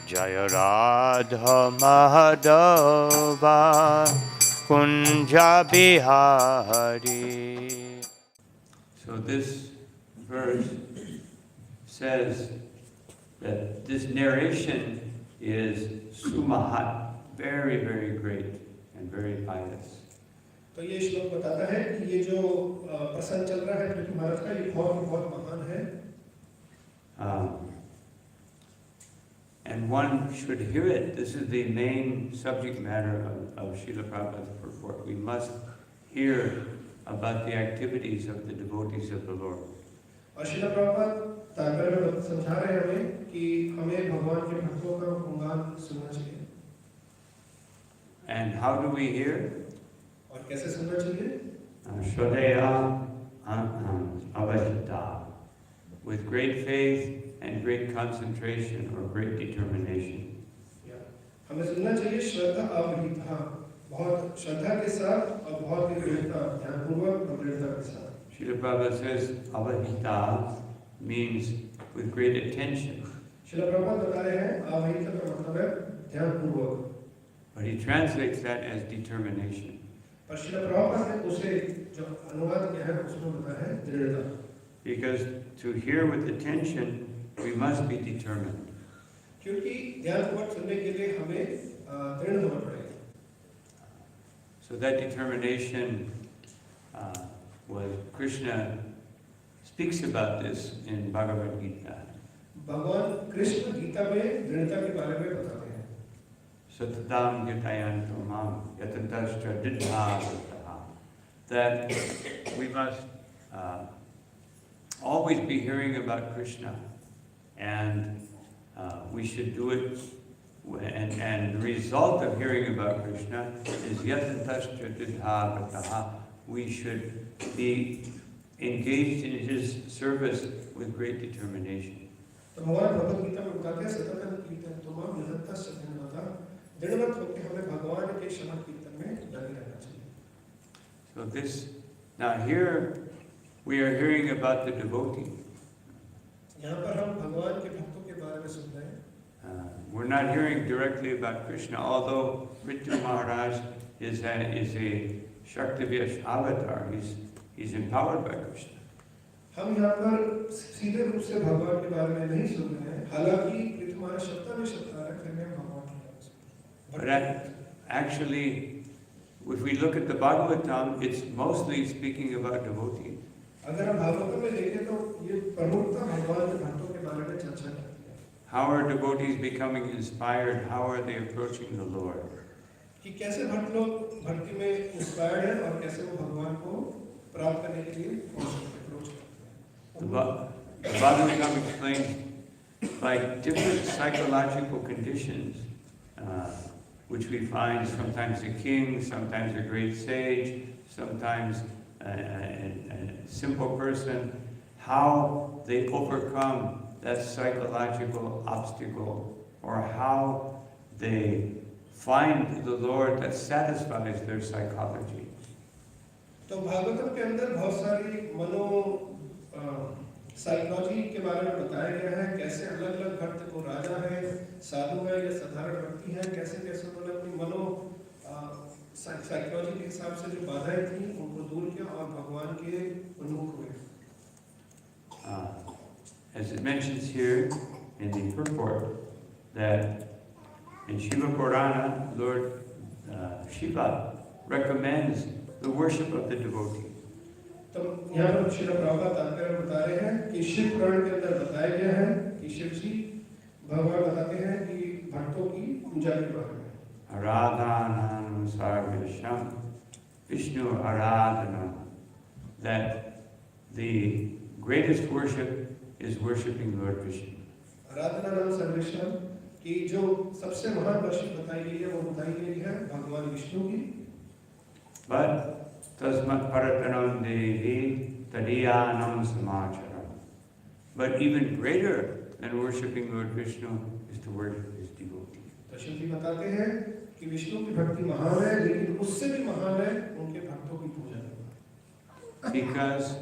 Jaya Radha Madhava Kunja Bihari. So this verse says that this narration is sumahat, very, very great and very pious. तो ये श्लोक बताता है कि ये जो प्रसंग चल रहा है पृथ्वी भारत का ये बहुत महान है And one should hear it. This is the main subject matter of Srila Prabhupada's purport. We must hear about the activities of the devotees of the Lord. और श्रील प्रभुपाद तात्पर्य में समझा रहे हैं हमें कि हमें भगवान के भक्तों का गुणगान सुनना चाहिए And how do we hear? और कैसे सुनना चाहिए Shraddhaya avahita, with great faith and great concentration or great determination. हमें सुनना चाहिए श्रद्धा अवहिता बहुत श्रद्धा के साथ और बहुत ही दृढ़ता ध्यानपूर्वक और दृढ़ता के साथ Srila Prabhupada says avahita means with great attention. Srila Prabhupada बता रहे हैं अवहिता का मतलब है ध्यानपूर्वक But he translates that as determination. पर श्रील प्रभुपाद ने उसे जो अनुवाद किया है उसमें बताया है दृढ़ता Because to hear with attention, we must be determined. क्योंकि ध्यानपूर्वक सुनने के लिए हमें दृढ़ होना पड़ेगा So that determination was Krishna speaks about this in Bhagavad Gita. भगवान कृष्ण गीता में दृढ़ता के बारे में बताते हैं Satadam Gitayanto Mam Yatantastra Didhavataha. That we must always be hearing about Krishna, and we should do it. And the result of hearing about Krishna is Yatantastra Didhavataha. We should be engaged in His service with great determination. तो भगवान भगवद गीता में बताते हैं सततम कीर्तन तुमाम निरंतर सत्यनवता दृढ़वत होकर हमें भगवान के शरण कीर्तन में लगे रहना चाहिए So this, now here we are hearing about the devotee. यहाँ पर हम भगवान के भक्तों के बारे में सुन रहे हैं We're not hearing directly about Krishna, although Mritu Maharaj is a Shaktivyas avatar. He's empowered by Krishna. हम यहाँ पर सीधे रूप से भगवान के बारे में नहीं सुन रहे हैं हालांकि तुम्हारा शब्द में शब्दारक है भगवान के बारे में But actually, if we look at the Bhagavatam, it's mostly speaking about devotees. अगर हम भागवतम में देखें तो ये प्रमुखता भगवान के भक्तों के बारे में चर्चा करती है How are devotees becoming inspired? How are they approaching the Lord? कि कैसे भक्त लोग भक्ति में इंस्पायर्ड हैं और कैसे वो भगवान को प्राप्त करने के लिए अप्रोच करते हैं The Bhagavatam explains by different psychological conditions, which we find sometimes a king, sometimes a great sage, sometimes a simple person, how they overcome that psychological obstacle, or how they find the Lord that satisfies their psychology. तो भागवतम के अंदर बहुत सारी मनो psychology के बारे में बताया गया है कैसे अलग अलग भक्त को राजा है साधु है या साधारण व्यक्ति है कैसे कैसे उन्होंने अपनी मनो साइकोलॉजी के हिसाब से जो बाधाएं थी उनको दूर किया और भगवान के उन्मुख हुए As it mentions here in the purport, that in Shiva Purana, Lord Shiva recommends the worship of the devotee. तो यहाँ पर श्रील प्रभुपाद तात्पर्य बता रहे हैं कि शिव पुराण के अंदर बताया गया है कि शिव जी भगवान बताते हैं कि भक्तों की पूजा के बारे में Aradhanam sarvesham Vishnu aradhanam, that the greatest worship is worshiping Lord Vishnu. आराधना नाम सर्वेश्वर की जो सबसे महान वर्षिप बताई गई है वो बताई गई है भगवान विष्णु की But tasmat paratanam devi tadiyanam samacharam. But even greater than worshiping Lord Vishnu is to worship his devotees. तो शिव जी बताते हैं कि विष्णु की भक्ति महान है लेकिन उससे भी महान है उनके भक्तों की पूजा करना Because,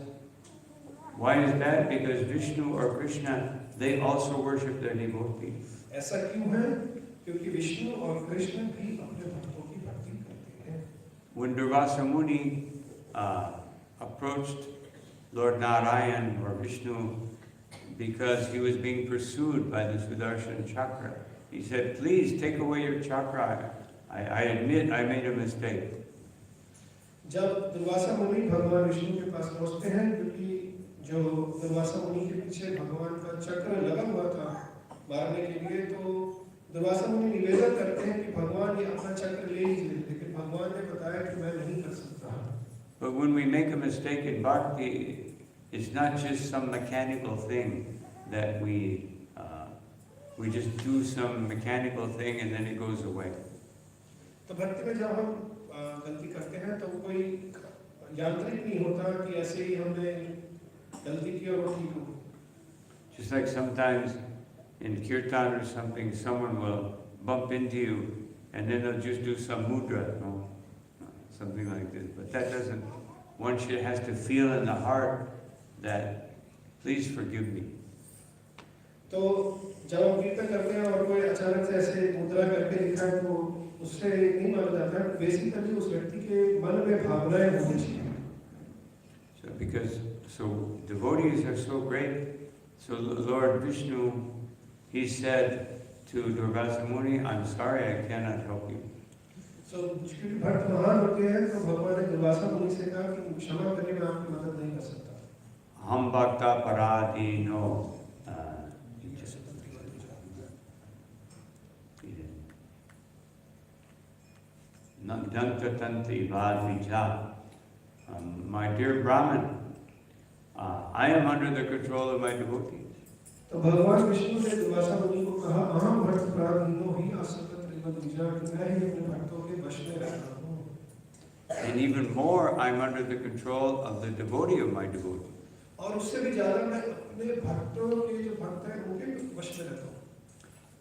why is that? Because Vishnu or Krishna, they also worship their devotees. ऐसा क्यों है? क्योंकि विष्णु और कृष्ण भी अपने भक्तों की भक्ति करते हैं। When Durvasa Muni approached Lord Narayan or Vishnu because he was being pursued by the Sudarshan Chakra, he said, "Please take away your chakra. I admit I made a mistake." जब दुर्वासा मुनि भगवान विष्णु के पास पहुंचते हैं, क्योंकि जो दुर्वासा मुनि के पीछे भगवान का चक्र लगा हुआ था मारने के लिए, तो दुर्वासा मुनि निवेदन करते हैं कि भगवान ये अपना चक्र ले लीजिए, लेकिन भगवान ने बताया कि मैं नहीं कर सकता। But when we make a mistake in bhakti, it's not just some mechanical thing that we just do some mechanical thing and then it goes away. तो भक्ति में जब हम गलती करते हैं तो कोई यांत्रिक नहीं होता कि ऐसे ही हमने गलती की और वो ठीक हो। Just like sometimes in kirtan or something, someone will bump into you and then they'll just do some mudra, no? Something like this. But that doesn't, one has to feel in the heart that, please forgive me. तो जब हम कीर्तन करते हैं और कोई अचानक से ऐसे मुद्रा करके दिखाए तो उससे नहीं माना जाता है। बेसिकली उस व्यक्ति के मन में भावनाएं होनी चाहिए। So devotees are so great. So Lord Vishnu, he said to Durvasa Muni, "I'm sorry, I cannot help you." So क्योंकि भक्त महान होते हैं तो भगवान ने दुर्वासा मुनि से कहा कि क्षमा करिए, मैं आपकी मदद नहीं कर सकता। Ham bhakta paradino. My dear Brahman, I am under the control of my devotees. तो भगवान विष्णु ने दुर्वासा मुनि को कहा, अहम भक्त प्राणिनो ही असकत विजा, कि मैं ही अपने भक्तों के वश में रहता हूँ। And even more, I'm under the control of the devotee of my devotee. और उससे भी ज्यादा मैं अपने भक्तों के जो भक्त हैं उनके वश में रहता हूँ।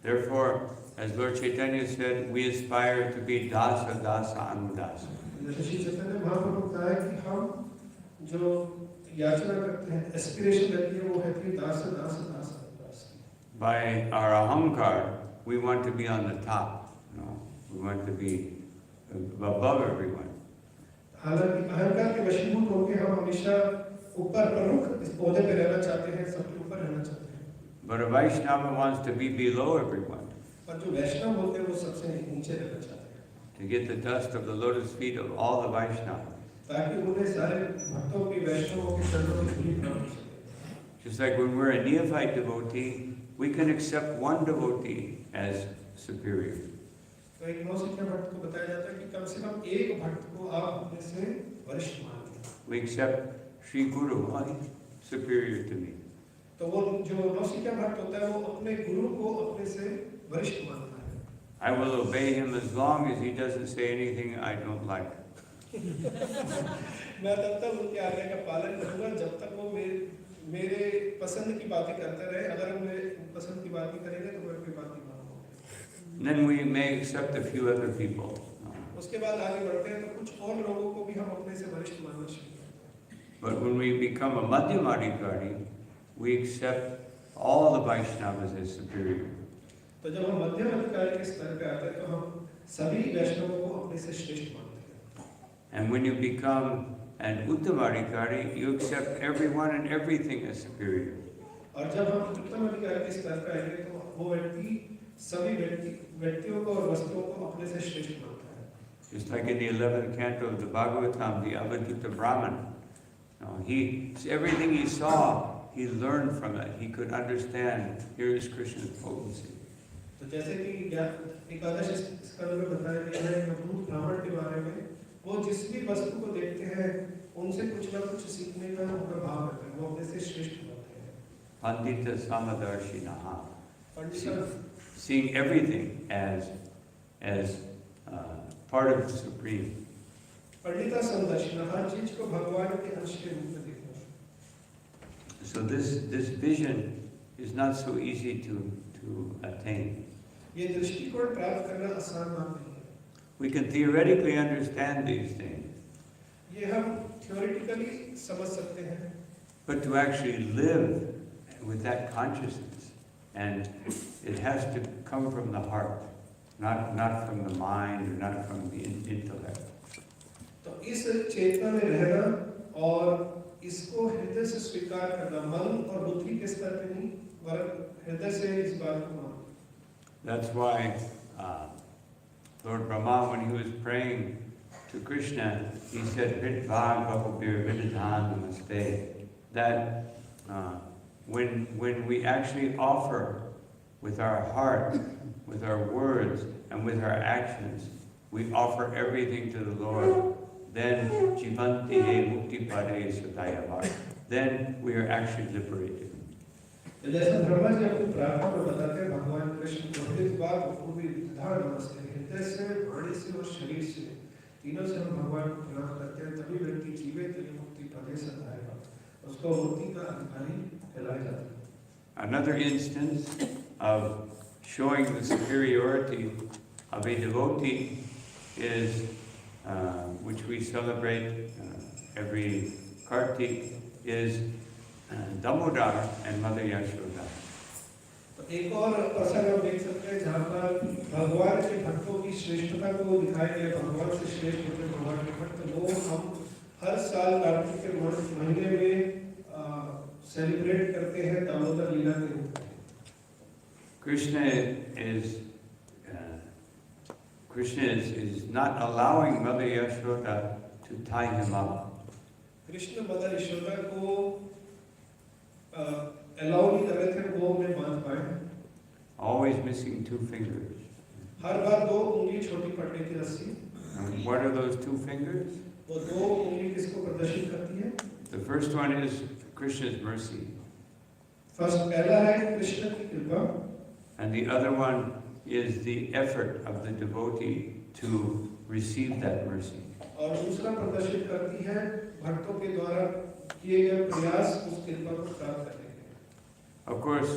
Therefore, as Lord Chaitanya said, we aspire to be dasa dasa anudasa. जैसे श्री चैतन्य महाप्रभु बताया कि हम जो याचना करते हैं, एस्पिरेशन रहती है, वो है कि दास दास दास दास। By our ahankar, we want to be on the top. No, we want to be above everyone. हालांकि अहंकार के वशीभूत होकर हम हमेशा ऊपर प्रमुख इस पौधे पे रहना चाहते हैं, सबके ऊपर रहना चाहते हैं। But a Vaishnava wants to be below everyone. पर जो वैष्णव होते हैं वो सबसे नीचे रहना चाहते हैं। To get the dust of the lotus feet of all the Vaishnavas. ताकि उन्हें सारे भक्तों की वैष्णवों के चरणों की धूली प्राप्त हो सके। Just like when we're a neophyte devotee, we can accept one devotee as superior. तो एक नौसिखिया भक्त को बताया जाता है कि कम से कम एक भक्त को आप अपने से वरिष्ठ मानिए। We accept Sri Guru, he's superior to me. तो वो जो नौसिखिया भक्त होता है वो अपने गुरु को अपने से वरिष्ठ मानता है। I will obey him as long as he doesn't say anything I don't like. मैं तब तक उनके आज्ञा का पालन करूंगा जब तक वो मेरे पसंद की बातें करते रहे। अगर वो मेरे पसंद की बात नहीं करेंगे तो मैं उनकी बात नहीं मानूंगा। Then we may accept a few other people. उसके बाद आगे बढ़ते हैं तो कुछ और लोगों को भी हम अपने से वरिष्ठ मानना शुरू करते हैं। But when we become a Madhyamadikari, we accept all the Vaishnavas as superior. तो जब हम मध्यम अधिकारी के स्तर पे आते हैं तो हम सभी वैष्णवों को अपने से श्रेष्ठ मानते हैं। And when you become an Uttamadikari, you accept everyone and everything as superior. और जब हम उत्तम अधिकारी के स्तर पे आएंगे तो वो व्यक्ति सभी व्यक्तियों को और वस्तुओं को अपने से श्रेष्ठ मानता है। Just like in the 11th canto of the Bhagavatam, the Avadhuta Brahman, everything he saw, he learned from it. He could understand, here is Krishna's potency. तो जैसे कि एकादश स्कंद में बताया गया है अवधूत ब्राह्मण के बारे में, वो जिस भी वस्तु को देखते हैं उनसे कुछ ना कुछ सीखने का उनका भाव रहता है, वो अपने से श्रेष्ठ बनते हैं। Pandita Samadarshinaha. Pandit Seeing everything as part of the Supreme. Pandita समदर्शिना, हर चीज को भगवान के अंश के रूप में देखना। So this vision is not so easy to attain. ये दृष्टिकोण प्राप्त करना आसान बात नहीं है। We can theoretically understand these things. ये हम theoretically समझ सकते हैं। But to actually live with that consciousness, And it has to come from the heart, not from the mind or not from the intellect. तो इस चेतना में रहना और इसको हृदय से स्वीकार करना, मन और बुद्धि के स्तर पे नहीं, वरन हृदय से इस बात को मानना. That's why Lord Brahma, when he was praying to Krishna, he said, Vidvag Bhagavir Vididhan Namaste. That when we actually offer with our heart, with our words, and with our actions, we offer everything to the Lord, then Jivanti He Mukti Pade Sudayava. Then we are actually liberated. जैसा ब्रह्मा जी अपनी प्रार्थना में बताते हैं भगवान कृष्ण को हृदय भूमि विधान नमस्ते, हृदय से, वाणी से और शरीर से, तीनों से हम भगवान को प्रणाम करते हैं, तभी व्यक्ति जीवे तो ये मुक्ति पदे सदाएगा, उसको मुक्ति का अधिकारी कहलाया जाता है. Another instance of showing the superiority of a devotee is, which we celebrate every Kartik, is Damodar and Mother Yashoda. तो एक और प्रसंग हम देख सकते हैं जहाँ पर भगवान के भक्तों की श्रेष्ठता को दिखाया गया. भगवान से श्रेष्ठ होते भगवान के भक्त लोग हम हर साल कार्तिक के महीने में सेलिब्रेट करते हैं दामोदर लीला के रूप में. Krishna is not allowing Mother Yashoda to tie him up. Krishna mother Yashoda को अलाउ नहीं कर रहे थे वो उन्हें बांध पाए. Always missing 2 fingers. हर बार 2 उंगली छोटी पड़ रही थी रस्सी. And what are those 2 fingers? वो 2 उंगली किसको प्रदर्शित करती है? The first one is Krishna's mercy. First पहला है कृष्ण की कृपा. And the other one is the effort of the devotee to receive that mercy. और दूसरा प्रदर्शित करती है भक्तों के द्वारा किए गए प्रयास उस कृपा को प्राप्त करने के. Of course,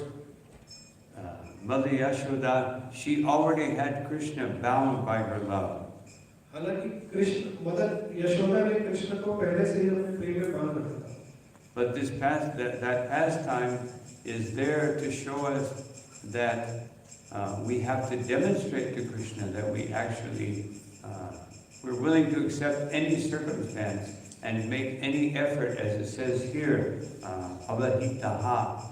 Mother Yashoda, she already had Krishna bound by her love. हालांकि कृष्ण मदर यशोदा ने कृष्ण को पहले से ही अपने प्रेम में बांध रखा था. But that pastime is there to show us that we have to demonstrate to Krishna that we actually we're willing to accept any circumstance and make any effort, as it says here, avahitaha,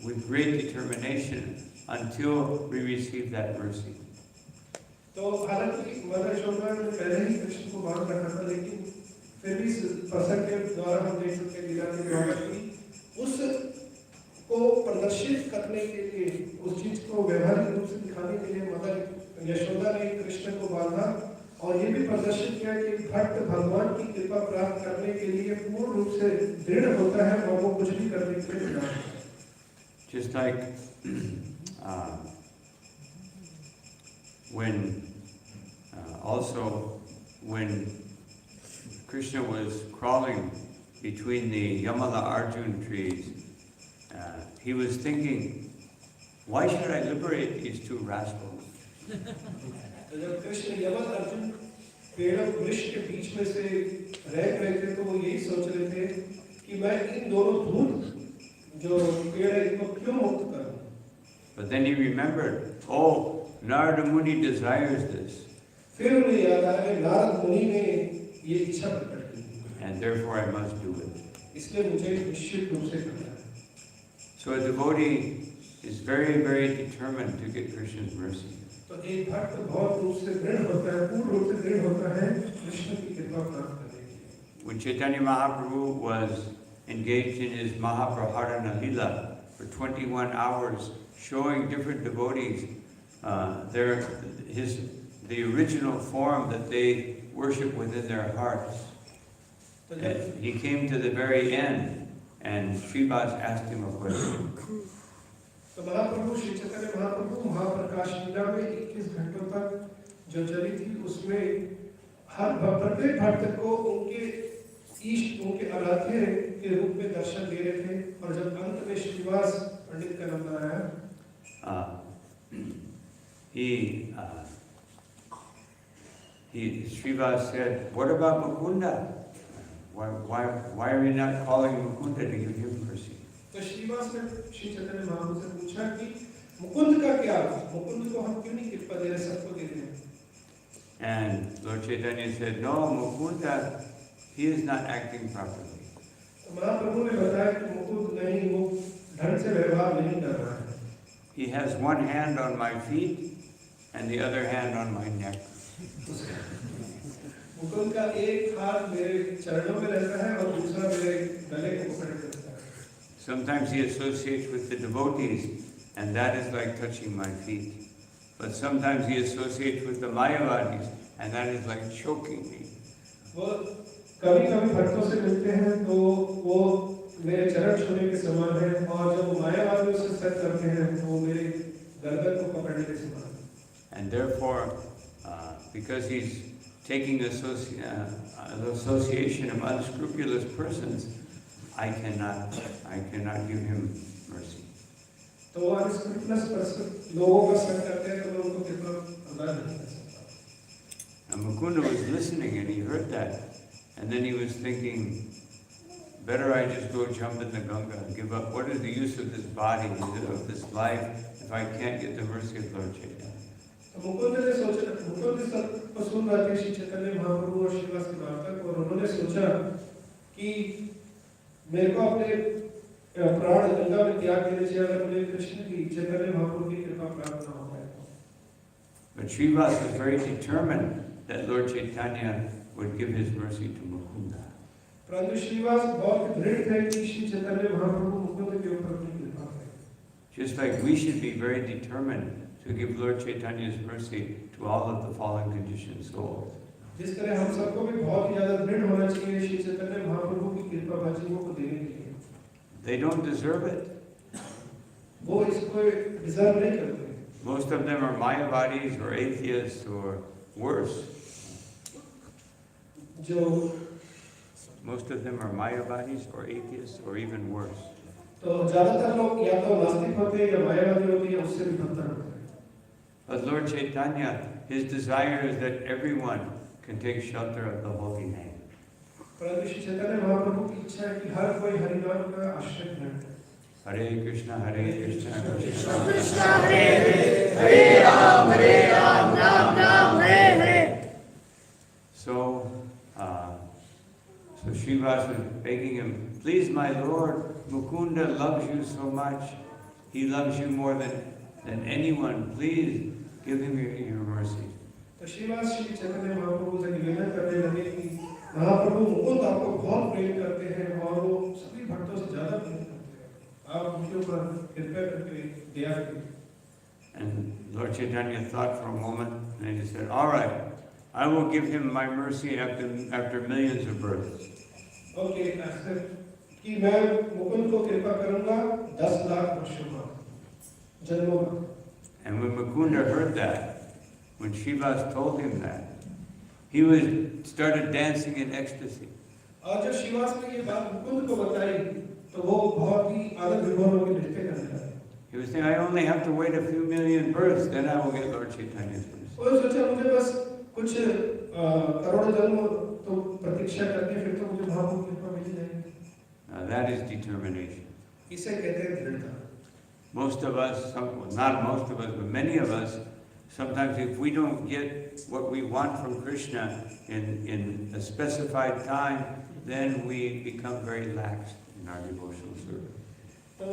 with great determination until we receive that mercy. तो हालांकि mother Yashoda ने पहले ही कृष्ण को बांध रखा था, लेकिन फिर भी प्रसंग के द्वारा हम देख सकते हैं लीला के द्वारा कि उस को प्रदर्शित करने के लिए, उस चीज को व्यवहारिक रूप से दिखाने के लिए मदर यशोदा ने कृष्ण को बांधा और ये भी प्रदर्शित किया कि भक्त भगवान की कृपा प्राप्त करने के लिए पूर्ण रूप से दृढ़ होता है और वो कुछ भी करने के लिए तैयार है. Just like when Krishna was crawling between the Yamala Arjun trees, he was thinking, why should I liberate these 2 rascals? जब कृष्ण यमल अर्जुन पेड़ और वृक्ष के बीच में से रह रहे थे तो वो यही सोच रहे थे कि मैं इन दोनों धूल जो पेड़ है इनको क्यों मुक्त करूं. But then he remembered, oh, Narada Muni desires this. फिर उन्हें याद आया कि नारद मुनि ने ये इच्छा प्रकट की and therefore I must do it. इसलिए मुझे निश्चित रूप से करना है. So a devotee is very, very determined to get Krishna's mercy. तो एक भक्त बहुत रूप से दृढ़ होता है, पूर्ण रूप से दृढ़ होता है कृष्ण की कृपा प्राप्त करने के लिए. When Chaitanya Mahaprabhu was engaged in his Mahapraharana Lila for 21 hours, showing different devotees the original form that they worship within their hearts. And he came to the very end, and Srivas asked him a question. तो महाप्रभु श्री चैतन्य महाप्रभु महाप्रकाश लीला में 21 घंटों तक जो चली थी उसमें हर प्रत्येक भक्त को उनके इष्ट, उनके आराध्य के रूप में दर्शन दे रहे थे. और जब अंत में श्रीवास पंडित का नंबर आया, Srivas said, "What about Mukunda? Why are we not calling Mukunda to give him mercy?" तो श्रीवास ने श्री चैतन्य महाप्रभु से पूछा कि मुकुंद का क्या, मुकुंद को हम क्यों नहीं कृपा दे रहे, सबको दे रहे हैं? And Lord Chaitanya said, no, Mukunda, he is not acting properly. तो महाप्रभु ने बताया कि मुकुंद नहीं, वो ढंग से व्यवहार नहीं कर रहा है। He has one hand on my feet and the other hand on my neck. Mukund का एक हाथ मेरे चरणों में रहता है और दूसरा मेरे गले को पकड़ के रखता है। Sometimes he associates with the devotees, and that is like touching my feet. But sometimes he associates with the Mayavadis, and that is like choking me. वो कभी-कभी भक्तों से मिलते हैं तो वो मेरे चरण छूने के समान है, और जब मायावादियों से सत्संग करते हैं तो वो मेरे गर्दन को पकड़ने के समान है। And therefore, because he's taking the association of unscrupulous persons, I cannot give him mercy. तो वो अनस्क्रूपुलस लोगों का संग करते हैं तो मैं उनको कृपा प्रदान नहीं कर सकता। And Mukunda was listening and he heard that, and then he was thinking, better I just go jump in the Ganga and give up. What is the use of this body, of this life, if I can't get the mercy of Lord Chaitanya? तो मुकुंद ने सोचा, मुकुंद सबको सुन रहे थे श्री चैतन्य महाप्रभु और श्रीवास की वार्ता को, और उन्होंने सोचा कि मेरे को अपने प्राण गंगा में त्याग देने चाहिए अगर मुझे कृष्ण की चैतन्य महाप्रभु की कृपा प्राप्त ना हो पाए। But Srivas was very determined that Lord Chaitanya would give his mercy to Mukunda. परंतु श्रीवास बहुत दृढ़ थे कि श्री चैतन्य महाप्रभु मुकुंद के ऊपर अपनी कृपा करें। Just like we should be very determined to give Lord Chaitanya's mercy to all of the fallen conditioned souls. जिस तरह हम सबको भी बहुत ही ज्यादा दृढ़ होना चाहिए श्री चैतन्य महाप्रभु की कृपा भाजनों को देने के लिए। They don't deserve it. वो इसको डिजर्व नहीं करते। Most of them are Mayavadis or atheists or worse. Most of them are Mayavadis or atheists or even worse. तो ज्यादातर लोग या तो नास्तिक होते हैं या मायावादी होते हैं, उससे भी बदतर होते हैं। But Lord Chaitanya, his desire is that everyone can take shelter of the holy name. परंतु श्री चैतन्य महाप्रभु की इच्छा है कि हर कोई हरि नाम का आश्रय ग्रहण करे। Hare Krishna, Krishna Krishna Hare Hare, Hare Ram, Ram Ram, Hare Hare. So Srivas was begging him, please my Lord, Mukunda loves you so much. He loves you more than anyone. Please give him your mercy. तो श्रीवास श्री चैतन्य महाप्रभु से निवेदन करने लगे कि महाप्रभु मुकुंद आपको बहुत प्रेम करते हैं और वो सभी भक्तों से ज्यादा प्रेम करते हैं, आप उनके ऊपर कृपया करके दया करें। And Lord Chaitanya thought for a moment, and he said, all right, I will give him my mercy after millions of births. Okay, ऐसे कि मैं मुकुंद को कृपा करूंगा 10 लाख वर्षों बाद, जन्मों बाद। And when Mukunda heard that, when Srivas told him that, he started dancing in ecstasy. और जब श्रीवास ने ये बात मुकुंद को बताई तो वो बहुत ही आनंद विभोर होकर नृत्य करने लगे। He was saying, I only have to wait a few million births, then I will get Lord Chaitanya's mercy. और सोचा मुझे बस कुछ करोड़ जन्म तो प्रतीक्षा करके फिर तो मुझे महाप्रभु की कृपा मिल जाएगी। Now that is determination. इसे कहते हैं दृढ़ता। Most of us, not most of us, but many of us, sometimes if we don't get what we want from Krishna in a specified time, then we become very lax in our devotional service. तो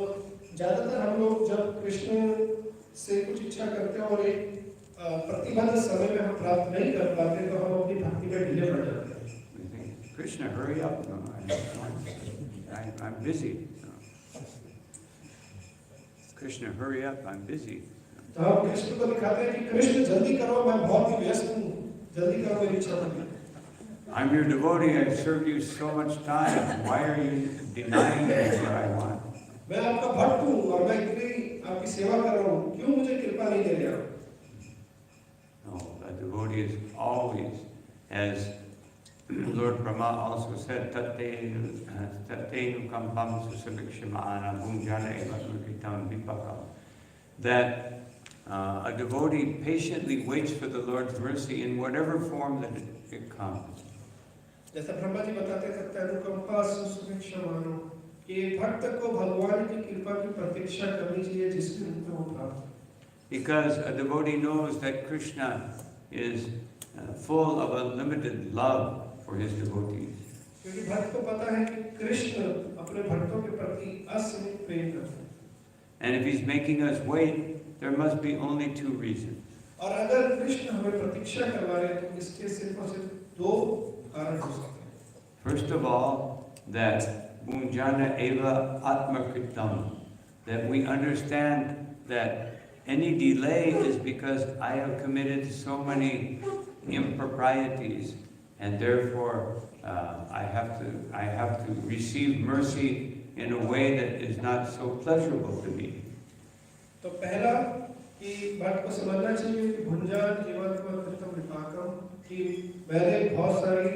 ज्यादातर हम लोग जब कृष्ण से कुछ इच्छा करते हैं और एक प्रतिबद्ध समय में हम प्राप्त नहीं कर पाते तो हम अपनी भक्ति में ढीले पड़ जाते हैं। We think, Krishna, hurry up! No, I'm busy. Krishna, hurry up! I'm busy. तो हम कृष्ण को दिखाते हैं कि कृष्ण जल्दी करो, मैं बहुत ही व्यस्त हूँ, जल्दी करो मेरी इच्छा पूरी। I'm your devotee. I've served you so much time. Why are you denying me what I want? मैं आपका भक्त हूँ और मैं इतनी आपकी सेवा कर रहा हूँ, क्यों मुझे कृपा नहीं दे रहे हो? No, a devotee is always, as Lord Brahma also said, Tattenu kampam susavikshimana bhunjana eva mritam vipakam, that a devotee patiently waits for the Lord's mercy in whatever form that it comes. जैसा ब्रह्मा जी बताते हैं तत्नुकंपा सुसुभिक्षमानो, कि भक्त को भगवान की कृपा की प्रतीक्षा करनी चाहिए जिसके रूप में वो प्राप्त हो। Because a devotee knows that Krishna is full of unlimited love for his devotees. क्योंकि भक्त को पता है कि कृष्ण अपने भक्तों के प्रति असीमित प्रेम करते हैं। And if he's making us wait, there must be only two reasons. और अगर कृष्ण हमें प्रतीक्षा करवा रहे हैं तो इसके सिर्फ और सिर्फ दो कारण हो सकते हैं। First of all, that Bunjana Eva Atmakritam, that we understand that any delay is because I have committed so many improprieties, and therefore I have to receive mercy in a way that is not so pleasurable to me. तो पहला कि बात को समझना चाहिए कि भुंजान एवं विपाकम कि मैंने बहुत सारी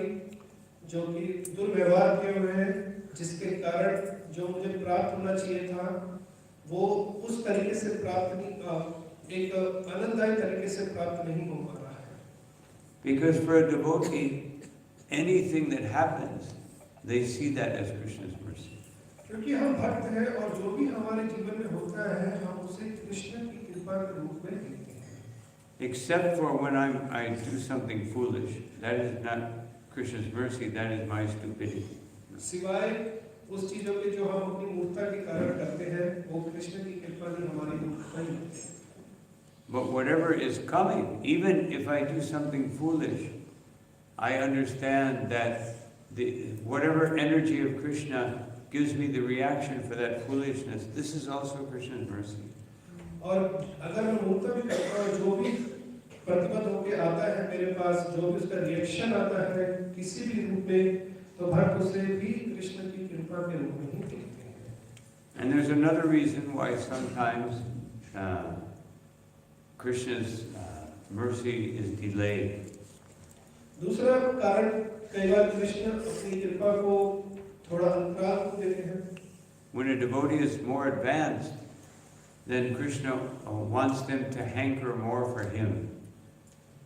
जो कि दुर्व्यवहार किए हुए हैं जिसके कारण जो मुझे प्राप्त होना चाहिए था वो उस तरीके से प्राप्त नहीं एक आनंददायी तरीके से प्राप्त नहीं हो पा रहा है। Because for a devotee, anything that happens, they see that as Krishna's mercy. क्योंकि हम भक्त हैं और जो भी हमारे जीवन में होता है हम उसे कृष्ण की कृपा के रूप में देखते हैं। Except for when I do something foolish, that is not Krishna's mercy, that is my stupidity. सिवाय उस चीजों के जो हम अपनी मूर्खता के कारण करते हैं वो कृष्ण की कृपा की हमारी मूर्खता ही होती है। But whatever is coming, even if I do something foolish, I understand that whatever energy of Krishna gives me the reaction for that foolishness, this is also Krishna's mercy. और अगर मैं मूर्खता भी करता हूँ जो भी प्रतिबद्ध होके आता है मेरे पास जो भी उसका रिएक्शन आता है किसी भी रूप में तो भक्त उसे भी कृष्ण की कृपा के रूप में ही देखते हैं। And there's another reason why sometimes Krishna's mercy is delayed. दूसरा कारण कई बार कृष्ण अपनी कृपा को थोड़ा अंतराल को देते हैं। When a devotee is more advanced, then Krishna wants them to hanker more for him.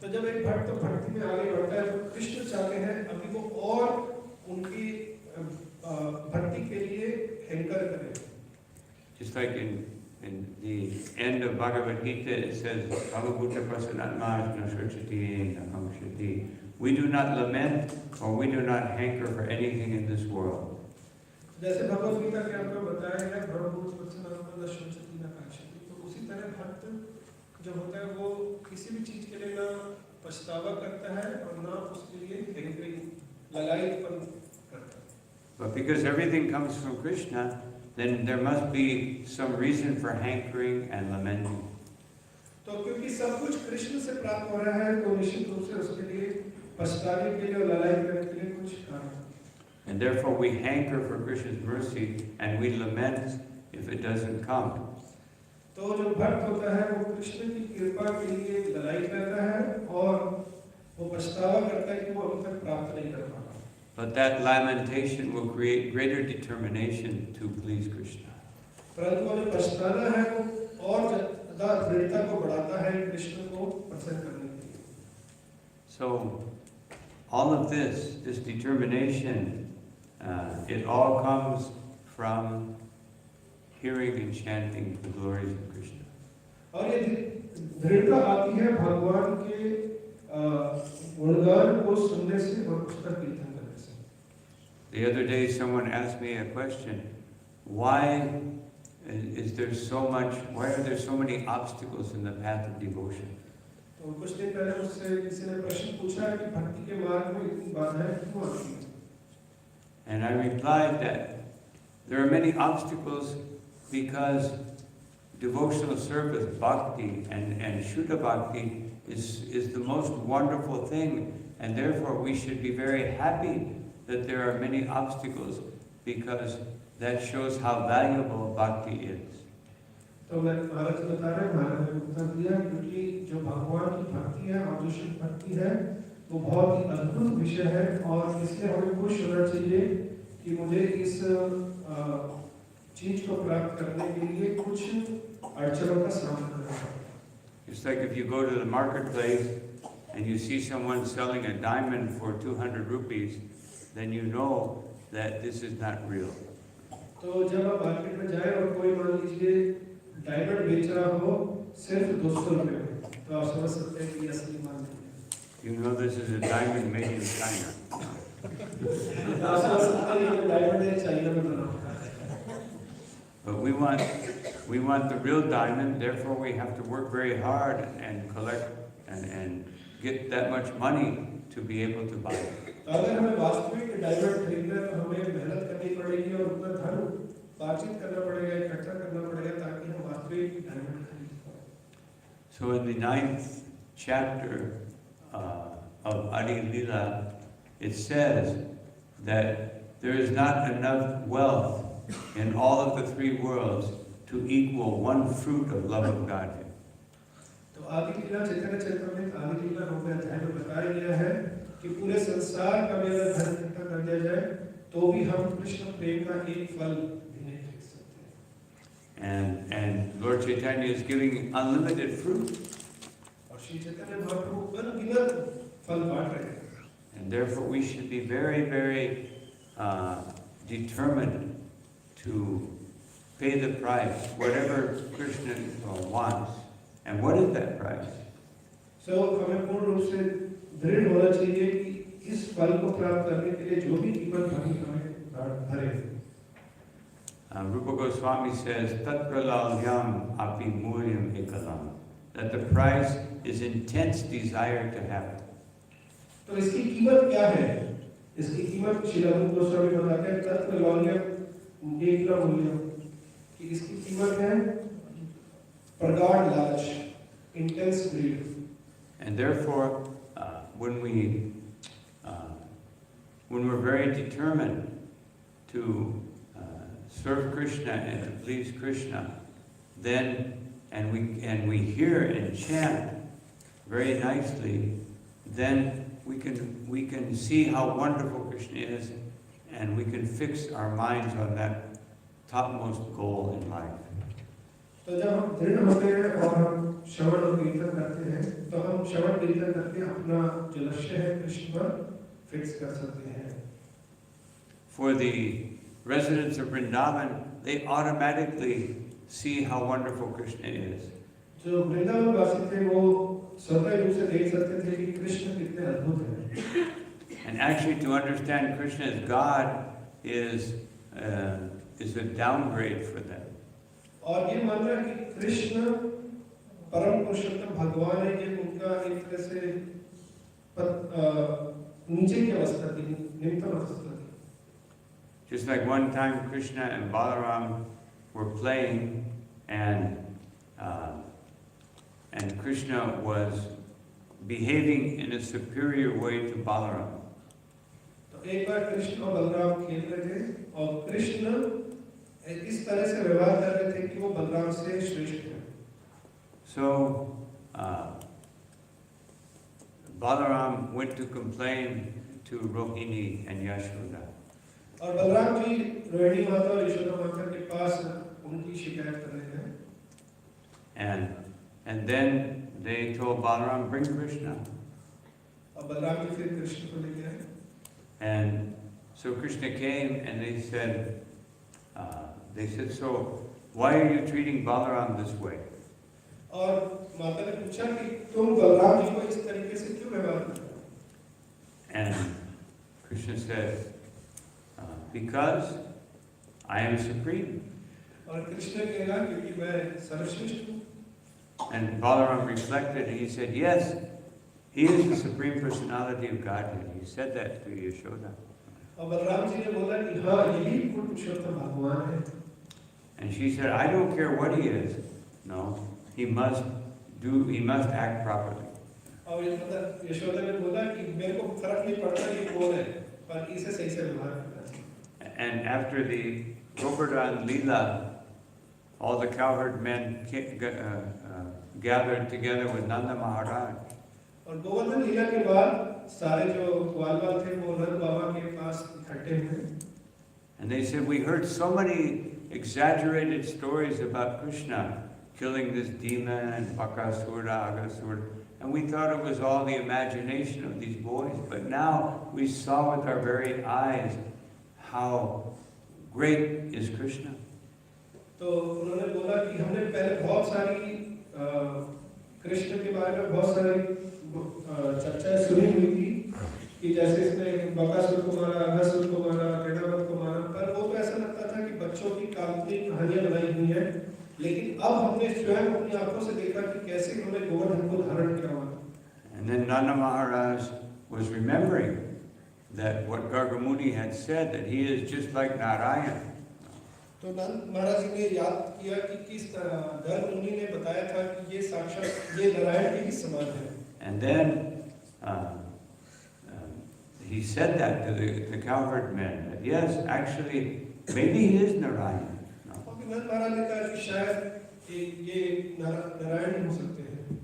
तो जब एक भक्त भक्ति में आगे बढ़ता है तो कृष्ण चाहते हैं अभी वो और उनकी भक्ति के लिए हैंकर करें। Just like in the end of Bhagavad Gita, it says, Bhagavata prasanatma na shrachati na kamshati. We do not lament or we do not hanker for anything in this world. जैसे भगवद गीता के अंदर बताया है भगवत वचनात्मा न शोचति न कांक्षति, तो उसी तरह भक्त जो होता है वो किसी भी चीज के लिए ना पछतावा करता है और ना उसके लिए हैंकरिंग ललायतपन करता है। But because everything comes from Krishna, then there must be some reason for hankering and lamenting. तो क्योंकि सब कुछ कृष्ण से प्राप्त हो रहा है तो निश्चित रूप से उसके लिए पछताने के लिए और लड़ाई करने के लिए कुछ कारण। And therefore we hanker for Krishna's mercy and we lament if it doesn't come. तो जो भक्त होता है वो कृष्ण की कृपा के लिए लड़ाई करता है और वो पछतावा करता है कि वो अभी तक प्राप्त नहीं कर पाया। But that lamentation will create greater determination to please Krishna. परंतु वो जो पछताना है वो और ज्यादा दृढ़ता को बढ़ाता है कृष्ण को प्रसन्न करने के लिए। So all of this determination, it all comes from hearing and chanting the glories of Krishna. और ये दृढ़ता आती है भगवान के गुणगान को सुनने से और उसका कीर्तन करने से। The other day someone asked me a question, why are there so many obstacles in the path of devotion? तो कुछ दिन पहले मुझसे किसी ने प्रश्न पूछा कि भक्ति के मार्ग में इतनी बाधाएं क्यों आती हैं? And I replied that there are many obstacles because devotional service, bhakti and Shuddha bhakti is the most wonderful thing, and therefore we should be very happy that there are many obstacles because that shows how valuable bhakti is. तो मैं महाराज बता रहे हैं, महाराज ने उत्तर दिया क्योंकि जो भगवान की भक्ति है और जो शुद्ध भक्ति है वो बहुत ही अद्भुत विषय है और इसलिए हमें खुश होना चाहिए कि मुझे इस चीज को प्राप्त करने के लिए कुछ अड़चनों का सामना करना है। It's like if you go to the marketplace and you see someone selling a diamond for 200 rupees, then you know that this is not real. तो जब आप मार्केट में जाए और कोई मान लीजिए डायमंड बेच रहा हो सिर्फ 200 रुपए में। तो आप समझ सकते हैं कि असली माल नहीं है। You know this is a diamond made in China. आप समझ सकते हैं कि डायमंड है चाइना में बना होता है। But we want the real diamond, therefore we have to work very hard and collect and get that much money to be able to buy it. अगर हमें वास्तविक डायमंड खरीदना है तो हमें मेहनत करनी पड़ेगी और उतना धन बातचीत करना पड़ेगा, इकट्ठा करना पड़ेगा ताकि हम वास्तविक डायमंड खरीद पाएं। So in the 9th chapter of Adi Lila, it says that there is not enough wealth in all of the three worlds to equal one fruit of love of God. तो आदि लीला चैतन्य चरितामृत आदि लीला नौवें अध्याय में बताया गया है कि पूरे संसार का भी अगर धन इकट्ठा कर दिया जाए तो भी हम कृष्ण प्रेम का एक फल भी नहीं खरीद सकते। And Lord Chaitanya is giving unlimited fruit. और श्री चैतन्य महाप्रभु अनगिनत फल बांट रहे हैं। And therefore we should be very, very determined to pay the price, whatever Krishna wants. And what is that price? So हमें पूर्ण रूप से दृढ़ होना चाहिए कि इस फल को प्राप्त करने के लिए जो भी कीमत भरनी हमें भरे। Rupa Goswami says, Tat pralalyam api mulyam ekalam, that the price is intense desire to have it. तो इसकी कीमत क्या है? इसकी कीमत श्री रूप गोस्वामी बताते हैं tat pralalyam ekalam कि इसकी कीमत है प्रगाढ़ लालच, intense greed. And therefore, when we're very determined to serve Krishna and to please Krishna, then and we hear and chant very nicely, then we can see how wonderful Krishna is, and we can fix our minds on that topmost goal in life. तो जब हम दृढ़ होते हैं और हम श्रवण और कीर्तन करते हैं तो हम श्रवण कीर्तन करके अपना जो लक्ष्य है कृष्ण पर फिक्स कर सकते हैं। For the residents of Vrindavan, they automatically see how wonderful Krishna is. जो वृंदावन वासी थे वो स्वतः रूप से देख सकते थे कि कृष्ण कितने अद्भुत हैं। And actually, to understand Krishna as God is a downgrade for them. और ये मानना कि कृष्ण परम पुरुषोत्तम भगवान है ये उनका एक तरह से नीचे की अवस्था थी, निम्नतम अवस्था थी। Just like one time Krishna and Balaram were playing, and Krishna was behaving in a superior way to Balaram. तो एक बार कृष्ण और बलराम खेल रहे थे और कृष्ण इस तरह से व्यवहार कर रहे थे कि वो बलराम से श्रेष्ठ हैं। So Balaram went to complain to Rohini and Yashoda. और बलराम जी रोहिणी माता और यशोदा माता के पास उनकी शिकायत करने गए। And then they told Balaram, bring Krishna. और बलराम जी फिर कृष्ण को लेके आए। And so Krishna came and they said, so why are you treating Balaram this way? और माता ने पूछा कि तुम बलराम जी को इस तरीके से क्यों व्यवहार कर रहे हो? And Krishna said, because I am supreme. और कृष्ण ने कहा क्योंकि मैं सर्वश्रेष्ठ हूँ। And Balaram reflected and he said, yes, he is the supreme personality of Godhead. He said that to Yashoda. और बलराम जी ने बोला कि हाँ यही पूर्ण पुरुषोत्तम भगवान है। And she said, I don't care what he is. No, he must act properly. और यशोदा ने बोला कि मेरे को फर्क नहीं पड़ता ये कौन है, पर इसे सही से व्यवहार करना चाहिए। And after the Govardhan Leela, all the cowherd men gathered together with Nanda Maharaj. और गोवर्धन लीला के बाद सारे जो ग्वालवाल थे वो नंद बाबा के पास इकट्ठे हुए। And they said, we heard so many exaggerated stories about Krishna killing this demon and Bakasura, Agasura, and we thought it was all the imagination of these boys, but now we saw with our very eyes how great is Krishna. तो उन्होंने बोला कि हमने पहले बहुत सारी कृष्ण के बारे में बहुत सारी चर्चाएं सुनी हुई थी कि जैसे इसने बकासुर को मारा, अघासुर को मारा, कैटवत को मारा, पर वो तो ऐसा लगता था कि बच्चों की काल्पनिक कहानियां बनाई हुई है। लेकिन अब हमने स्वयं अपनी आंखों से देखा कि कैसे उन्होंने गोवर्धन को धारण किया हुआ। And then Nanda Maharaj was remembering that what Gargamuni had said, that he is just like Narayana. तो नंद महाराज जी ने याद किया कि किस तरह गर्गमुनि ने बताया था कि ये साक्षात ये नारायण के ही समान है। And then he said that to the cowherd men, that yes, actually, maybe he is Narayana. और फिर नंद महाराज ने कहा कि शायद ये नारायण हो सकते हैं।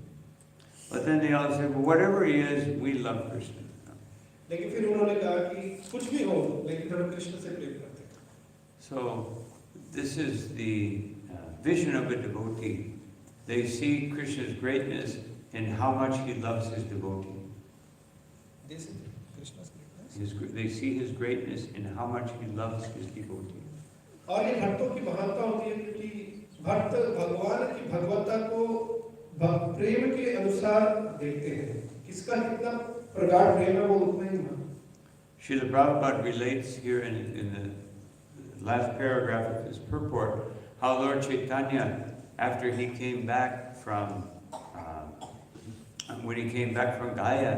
But then they all said, well, whatever he is, we love Krishna. लेकिन फिर उन्होंने कहा कि कुछ भी हो, लेकिन हम कृष्ण से प्रेम करते हैं। So this is the vision of a devotee. They see Krishna's greatness in how much he loves his devotee. They see his greatness in how much he loves his devotee. और ये भक्तों की महानता होती है क्योंकि भक्त भगवान की भगवत्ता को प्रेम के अनुसार देखते हैं। किसका कितना प्रगाढ़ प्रेम है वो उतना ही मानते हैं। Srila Prabhupada relates here in the last paragraph of his purport how Lord Chaitanya, after he came back from when he came back from Gaya,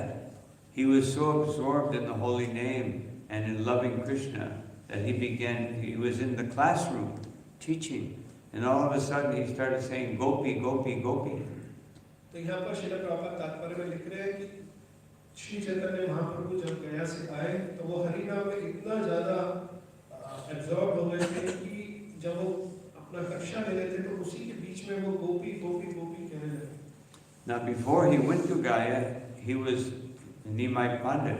he was so absorbed in the holy name and in loving Krishna that he was in the classroom teaching, and all of a sudden he started saying Gopi, Gopi, Gopi. तो यहाँ पर श्रील प्रभुपाद तात्पर्य में लिख रहे हैं कि श्री चैतन्य महाप्रभु जब गया से आए तो वो हरि नाम में इतना ज्यादा एब्जॉर्ब हो गए थे कि जब वो अपना कक्षा ले रहे थे तो उसी के बीच में वो गोपी गोपी गोपी कहने लगे। Now before he went to Gaya, he was Nimai Pandit.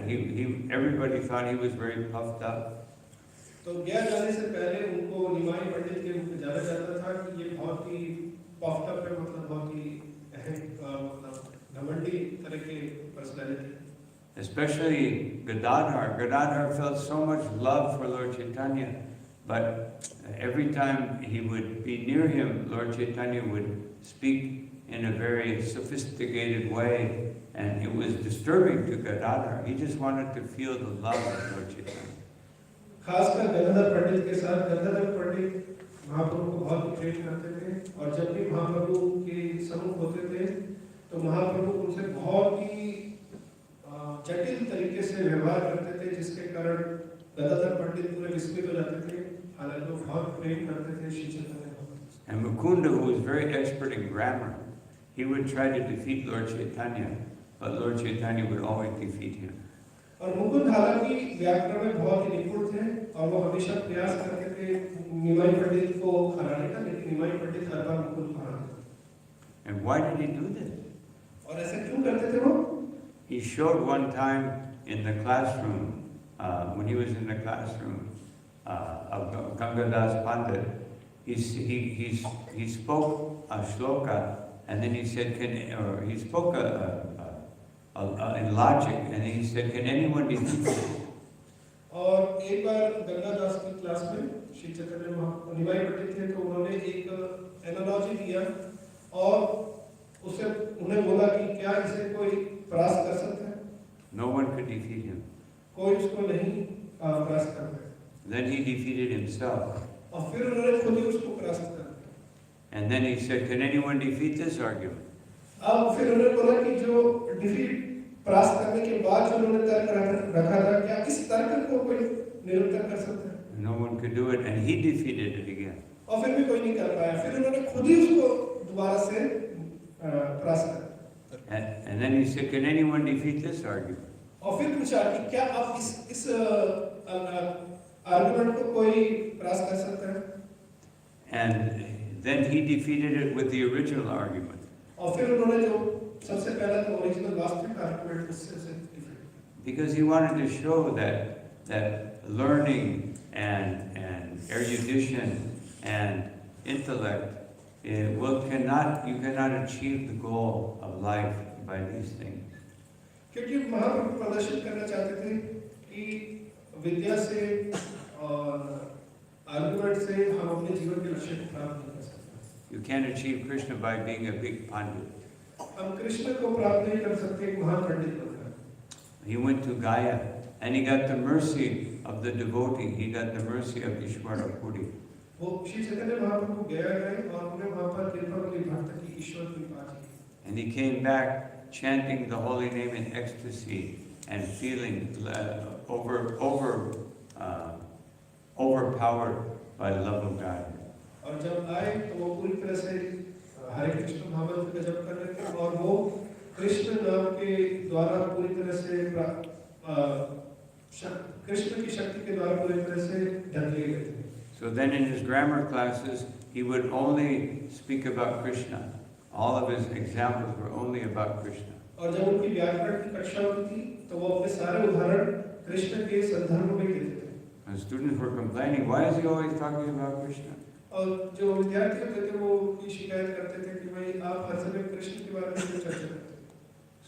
Everybody thought he was very puffed up. तो गया जाने से पहले उनको निमाई पंडित के रूप में जाना जाता था कि ये बहुत ही puffed up है, मतलब बहुत ही मतलब घमंडी तरह के personality. Especially Gadadhar. Gadadhar felt so much love for Lord Chaitanya, but every time he would be near him, Lord Chaitanya would speak in a very sophisticated way, and it was disturbing to Gadadhar. He just wanted to feel the love of Lord Chaitanya. खासकर गंगाधर पंडित के साथ गंगाधर पंडित महाप्रभु को बहुत प्रेम करते थे और जब भी महाप्रभु के सम्मुख होते थे तो महाप्रभु उनसे बहुत ही जटिल तरीके से व्यवहार करते थे जिसके कारण गंगाधर पंडित पूरे विस्मित हो जाते थे। हालांकि वो बहुत प्रेम करते थे श्री चैतन्य को। And Mukunda, who was very expert in grammar, he would try to defeat Lord Chaitanya, but Lord Chaitanya would always defeat him. और मुकुंद हालांकि व्याकरण में बहुत ही निपुण थे और वो हमेशा प्रयास करते थे निमाई पंडित को हराने का, लेकिन निमाई पंडित हर बार मुकुंद को हराते थे। And why did he do this? और ऐसा क्यों करते थे वो? He showed one time in the classroom, when he was in the classroom of Gangadas Pandit, he spoke a shloka, and then he said, he spoke in logic, and he said, can anyone defeat this? और एक बार गंगादास की class में श्री चैतन्य निमाई पंडित थे तो उन्होंने एक analogy दिया और उसे उन्हें बोला कि क्या इसे कोई परास्त कर सकता है? No one could defeat him. कोई उसको नहीं परास्त कर पाया। Then he defeated himself. और फिर उन्होंने खुद ही उसको परास्त कर दिया। And then he said, can anyone defeat this argument? अब फिर उन्होंने बोला कि जो डिफीट परास्त करने के बाद जो उन्होंने तर्क रखा था क्या इस तर्क को कोई निरंतर कर सकता है? No one could do it, and he defeated it again. और फिर भी कोई नहीं कर पाया। फिर उन्होंने खुद ही उसको दोबारा से परास्त कर। And then he said, can anyone defeat this argument? और फिर पूछा कि क्या आप इस आर्गुमेंट को कोई परास्त कर सकता है? And then he defeated it with the original argument. और फिर उन्होंने जो सबसे पहला तो ओरिजिनल वास्तविक आर्गुमेंट उससे different. Because he wanted to show that learning and erudition and intellect, you cannot achieve the goal of life by these things. क्योंकि महाप्रभु प्रदर्शित करना चाहते थे कि विद्या से और आर्गुमेंट से हम अपने जीवन के लक्ष्य को प्राप्त नहीं कर सकते। You can't achieve Krishna by being a big pandit. हम कृष्ण को प्राप्त नहीं कर सकते एक महान पंडित बनकर। He went to Gaya and he got the mercy of the devotee. He got the mercy of Ishwara Puri. वो श्री चैतन्य महाप्रभु गया गए और उन्हें वहाँ पर कृपा मिली, भक्त की ईश्वर कृपा थी। And he came back chanting the holy name in ecstasy and feeling overpowered by the love of God. और जब आए तो वो पूरी तरह से हरे कृष्ण महामंत्र का जप कर रहे थे और वो कृष्ण नाम के द्वारा पूरी तरह से कृष्ण की शक्ति के द्वारा पूरी तरह से ढक लिए गए थे। So then in his grammar classes, he would only speak about Krishna. All of his examples were only about Krishna. और जब उनकी व्याकरण की कक्षा होती थी तो वो अपने सारे उदाहरण कृष्ण के संदर्भ में देते थे। And students were complaining, why is he always talking about Krishna? और जो विद्यार्थी होते थे वो ये शिकायत करते थे कि भाई आप हर समय कृष्ण के बारे में क्यों चर्चा करते हैं?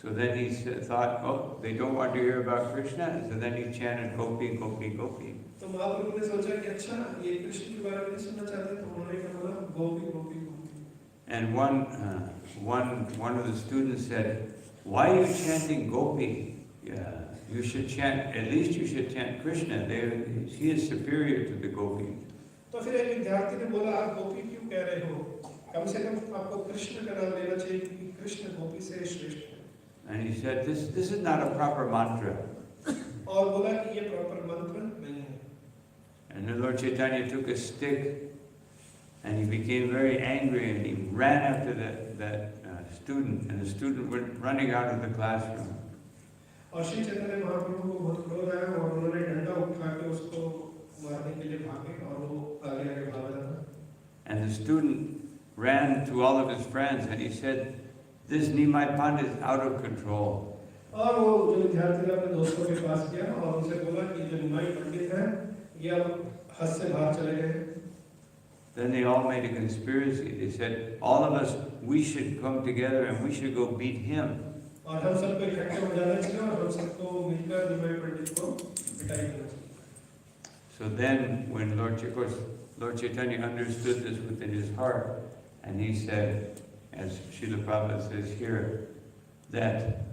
So then he thought, oh, they don't want to hear about Krishna. So then he chanted Gopi, Gopi, Gopi. तो महाप्रभु ने सोचा कि अच्छा ये कृष्ण के बारे में नहीं सुनना चाहते, तो उन्होंने क्या बोला, गोपी गोपी गोपी। And one of the students said, why are you chanting Gopi? You should chant, at least you should chant Krishna. He is superior to the Gopi. तो फिर एक विद्यार्थी ने बोला, आप गोपी क्यों कह रहे हो? कम से कम आपको कृष्ण का नाम लेना चाहिए क्योंकि कृष्ण गोपी से श्रेष्ठ है। And he said, this is not a proper mantra. और बोला कि ये प्रॉपर मंत्र नहीं है। And then Lord Chaitanya took a stick and he became very angry and he ran after that student, and the student went running out of the classroom. और श्री चैतन्य महाप्रभु को बहुत क्रोध आया और उन्होंने डंडा उठा के उसको मारने के लिए भागे और वो आगे आगे भाग रहा था। And the student ran to all of his friends and he said, this Nimai Pandit is out of control. और वो जो विद्यार्थी ने अपने दोस्तों के पास गया और उनसे बोला कि जो निमाई पंडित है ये अब हद से बाहर चले गए। Then they all made a conspiracy. They said, all of us, we should come together and we should go beat him. और हम सबको इकट्ठे हो जाना चाहिए और हम सबको मिलकर निमाई पंडित को पिटाई करना चाहिए। So then when Lord Chaitanya understood this within his heart, and he said, as Srila Prabhupada says here, that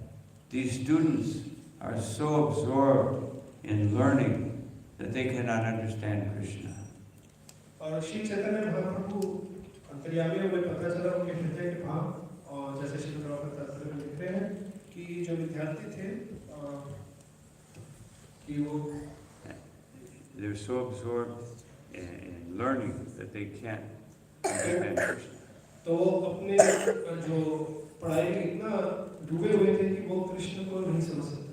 these students are so absorbed in learning that they cannot understand Krishna. और श्री चैतन्य महाप्रभु अंतर्यामी में पता चला उनके हृदय के भाव और जैसे श्री प्रभुपाद तात्पर्य में लिख रहे हैं कि जो विद्यार्थी थे कि वो They're so absorbed in learning that they can't understand Krishna. तो वो अपने जो पढ़ाई में इतना डूबे हुए थे कि वो कृष्ण को नहीं समझ सकते।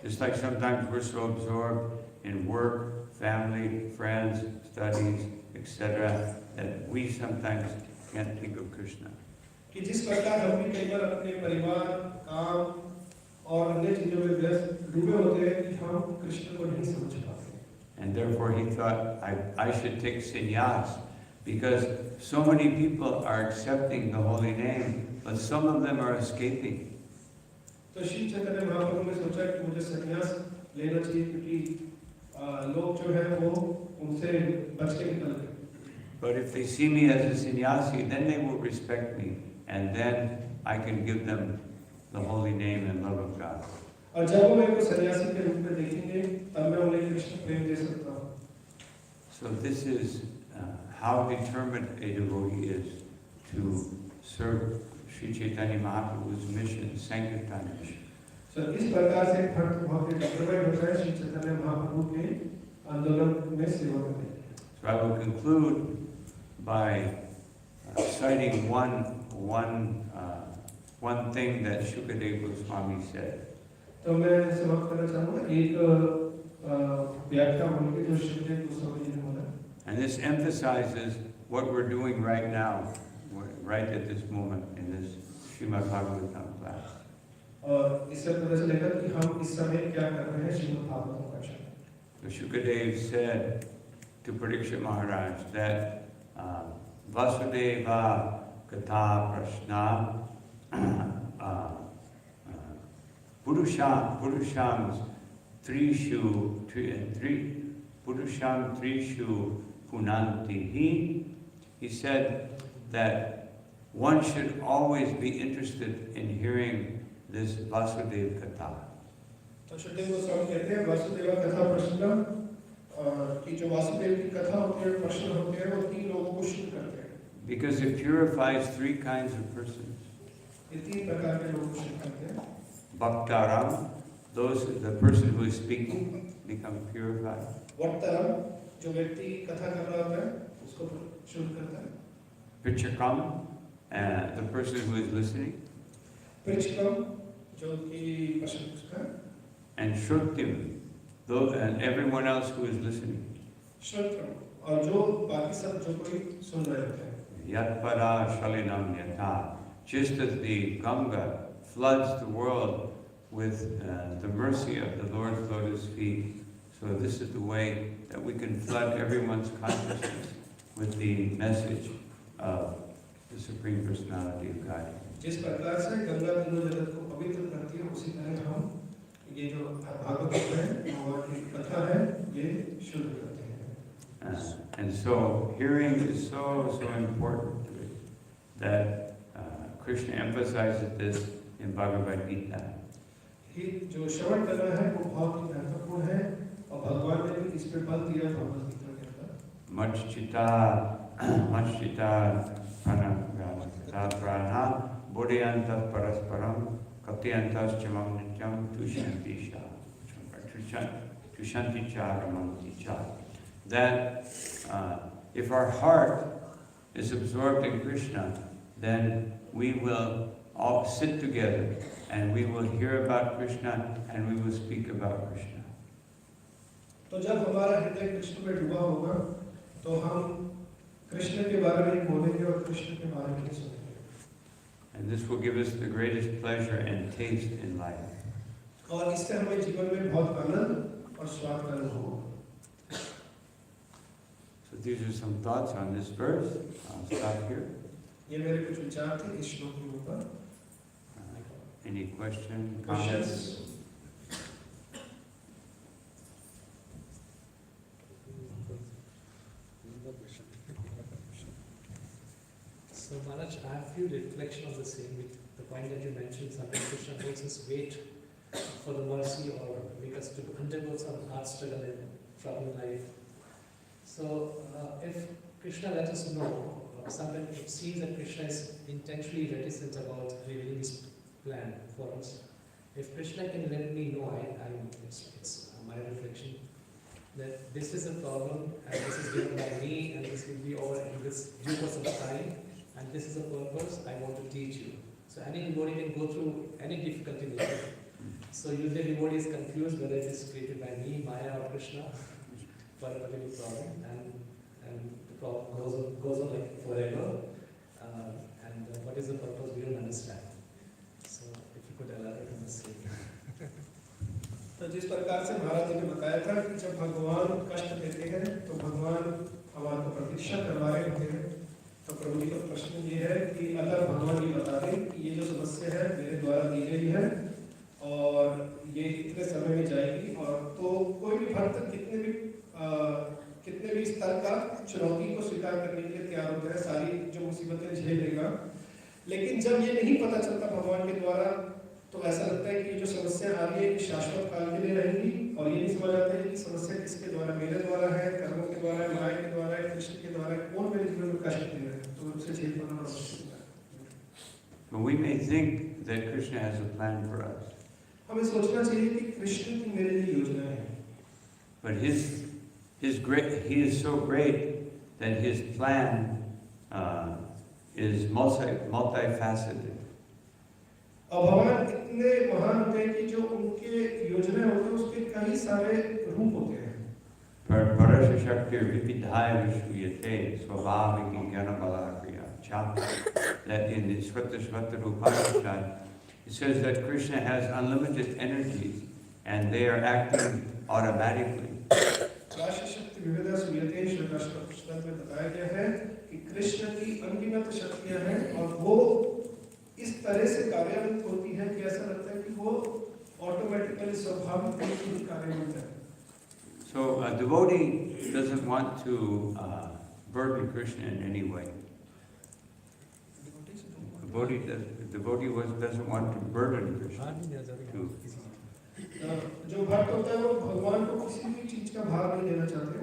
Just like sometimes we're so absorbed in work, family, friends, studies, etc., that we sometimes can't think of Krishna. कि जिस प्रकार हम भी कई बार अपने परिवार, काम और अन्य चीजों में व्यस्त डूबे होते हैं कि हम कृष्ण को नहीं समझ पाते। And therefore he thought, I should take sannyas, because so many people are accepting the holy name, but some of them are escaping. तो श्री चैतन्य महाप्रभु ने सोचा कि मुझे संन्यास लेना चाहिए क्योंकि लोग जो है वो उनसे बच के निकल गए। But if they see me as a sannyasi, then they will respect me, and then I can give them the holy name and love of God. और जब वो मेरे को सन्यासी के रूप में देखेंगे, तब मैं उन्हें कृष्ण प्रेम दे सकता हूँ। So this is how determined a devotee is to serve Sri Chaitanya Mahaprabhu's mission, Sankirtan mission. So इस प्रकार से भक्त बहुत ही दृढ़ होता है श्री चैतन्य महाप्रभु के आंदोलन में सेवा करने। So I will conclude by citing one thing that Shukadeva Goswami said. तो मैं समाप्त करना चाहूँगा एक व्याख्या होगी जो शुकदेव गोस्वामी जी ने बोला। And this emphasizes what we're doing right now, right at this moment in this Srimad Bhagavatam class. और इससे पता चलेगा कि हम इस समय क्या कर रहे हैं श्रीमद् भागवतम कक्षा में। So Shukadeva said to Parikshit Maharaj that Vasudeva Katha Prashna Purushams Trishu Punanti. He said that one should always be interested in hearing this Vasudev Katha. तो शुद्धदेव गोस्वामी कहते हैं वासुदेव कथा प्रश्न कि जो वासुदेव की कथा होती है प्रश्न होते हैं वो 3 लोगों को शुद्ध करते हैं Because it purifies 3 kinds of persons. ये 3 प्रकार के लोगों को शुद्ध करते हैं Bhaktaram, the person who is speaking becomes purified. वक्तारम जो व्यक्ति कथा कर रहा होता है उसको शुद्ध करता है Pichakam, the person who is listening. परिचिकम जो कि प्रश्न उसका है And Shrutim, and everyone else who is listening. श्रोत्रम और जो बाकी सब जो कोई सुन रहे होते हैं Yatpada Shalinam Yata. Just as the Ganga floods the world with the mercy of the Lord's lotus feet, so this is the way that we can flood everyone's consciousness with the message of the Supreme Personality of Godhead. जिस प्रकार से गंगा तीनों जगत को पवित्र करती है उसी तरह हम ये जो भागवत है और की कथा है ये शुद्ध करते हैं And so hearing is so important to it, that Krishna emphasizes this in Bhagavad Gita. ये जो श्रवण करना है वो बहुत ही महत्वपूर्ण है और भगवान ने भी इस पर बल दिया भगवद गीता के अंदर Machchita prana bodhyantas parasparam katyantas chamam nityam tushanti cha ramanti cha. That if our heart is absorbed in Krishna, then we will all sit together and we will hear about Krishna and we will speak about Krishna. तो जब हमारा हृदय कृष्ण में डूबा होगा तो हम कृष्ण के बारे में बोलेंगे और कृष्ण के बारे में सुनेंगे And this will give us the greatest pleasure and taste in life. और इससे हमें जीवन में बहुत आनंद और स्वाद का अनुभव होगा So these are some thoughts on this verse. I'll stop here. ये मेरे कुछ विचार थे इस श्लोक के ऊपर Any questions? Questions? So Maharaj, I have a few reflection on the same, with the point that you mentioned, sometimes Krishna makes us wait for the mercy or make us to undergo some hard struggle in troubled life. So if Krishna let us know, sometimes it seems that Krishna is intentionally reticent about revealing his plan for us. If Krishna can let me know, it's my reflection, that this is a problem and this is given by me and this will be over in this due course of time and this is a purpose I want to teach you. So any devotee can go through any difficulty in life. So usually devotee is confused whether it is created by me, Maya or Krishna for a particular problem, and the problem goes on like forever. What is the purpose we don't understand. So if you could elaborate on the same. तो जिस प्रकार से महाराज जी ने बताया था कि जब भगवान कष्ट देते हैं तो भगवान हमारे को प्रतीक्षा करवा रहे होते हैं तो प्रभु जी का प्रश्न ये है कि अगर भगवान ये बता दें कि ये जो समस्या है मेरे द्वारा दी गई है और ये इतने समय में जाएगी और तो कोई भी भक्त कितने भी स्तर का चुनौती को स्वीकार करने के लिए तैयार होता है सारी जो मुसीबतें झेल लेगा लेकिन जब ये नहीं पता चलता भगवान के द्वारा तो ऐसा लगता है कि जो समस्या आ रही है कि शाश्वत काल के लिए रहेगी और ये नहीं समझ आता है कि समस्या किसके द्वारा मेरे द्वारा है कर्मों के द्वारा है माया के द्वारा है कृष्ण के द्वारा है कौन मेरे जीवन में कष्ट दे रहा है तो उनसे झेल पाना बड़ा मुश्किल है But we may think that Krishna has a plan for us. हमें सोचना चाहिए कि कृष्ण की मेरे लिए योजना है But he is so great that his plan is multifaceted. और भगवान इतने महान होते हैं कि जो उनके योजना होते हैं उसके कई सारे रूप होते हैं Parasya Shakti Vipidhaya Vishuyate Swabhaviki Jnanabalakriya Cha. That in the Svatashvata Upanishad, it says that Krishna has unlimited energies and they are acting automatically. राष्ट्र शक्ति विविधा सुयते श्रीकृष्ण में बताया गया है कि कृष्ण की अनगिनत शक्तियां हैं और वो इस तरह से कार्यान्वित होती है कि ऐसा लगता है कि वो ऑटोमेटिकली स्वाभाविक रूप से कार्यान्वित है So a devotee doesn't want to burden Krishna in any way. doesn't want to burden Krishna. To, जो भक्त होता है वो भगवान को किसी भी चीज का भार नहीं देना चाहते,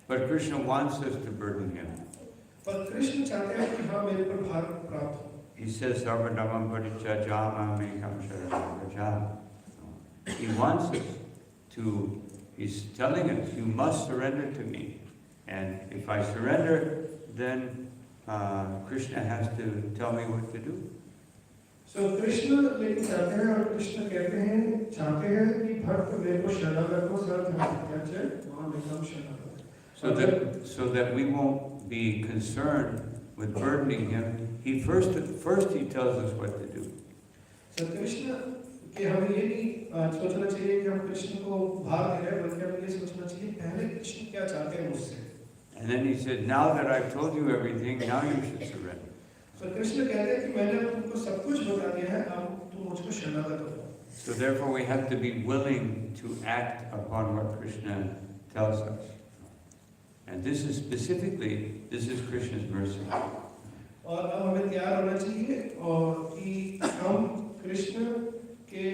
but Krishna wants us to burden him. पर कृष्ण चाहते हैं कि हाँ मेरे पर भार प्राप्त हो। He says, Sarvadhamam parityajama mekam sharanam vrajam. He wants us to, he's telling us, you must surrender to me. And if I surrender, then Krishna has to tell me what to do. So Krishna लेकिन चाहते हैं और कृष्ण कहते हैं चाहते हैं कि भक्त मेरे को शरणागत हो, सर्वधर्म वहाँ मेकम शरणागत। So that we won't be concerned with burdening him, he first he tells us what to do. So Krishna कि हमें ये नहीं सोचना चाहिए कि हम कृष्ण को भार दे रहे हैं, बल्कि हमें ये सोचना चाहिए पहले कृष्ण क्या चाहते हैं मुझसे। And then he said, now that I've told you everything, now you should surrender. So Krishna कहते हैं कि मैंने तुमको सब कुछ बता दिया है, अब तुम मुझको शरणागत हो। So therefore we have to be willing to act upon what Krishna tells us. And this is specifically, this is Krishna's mercy. और अब हमें तैयार होना चाहिए और कि हम कृष्ण के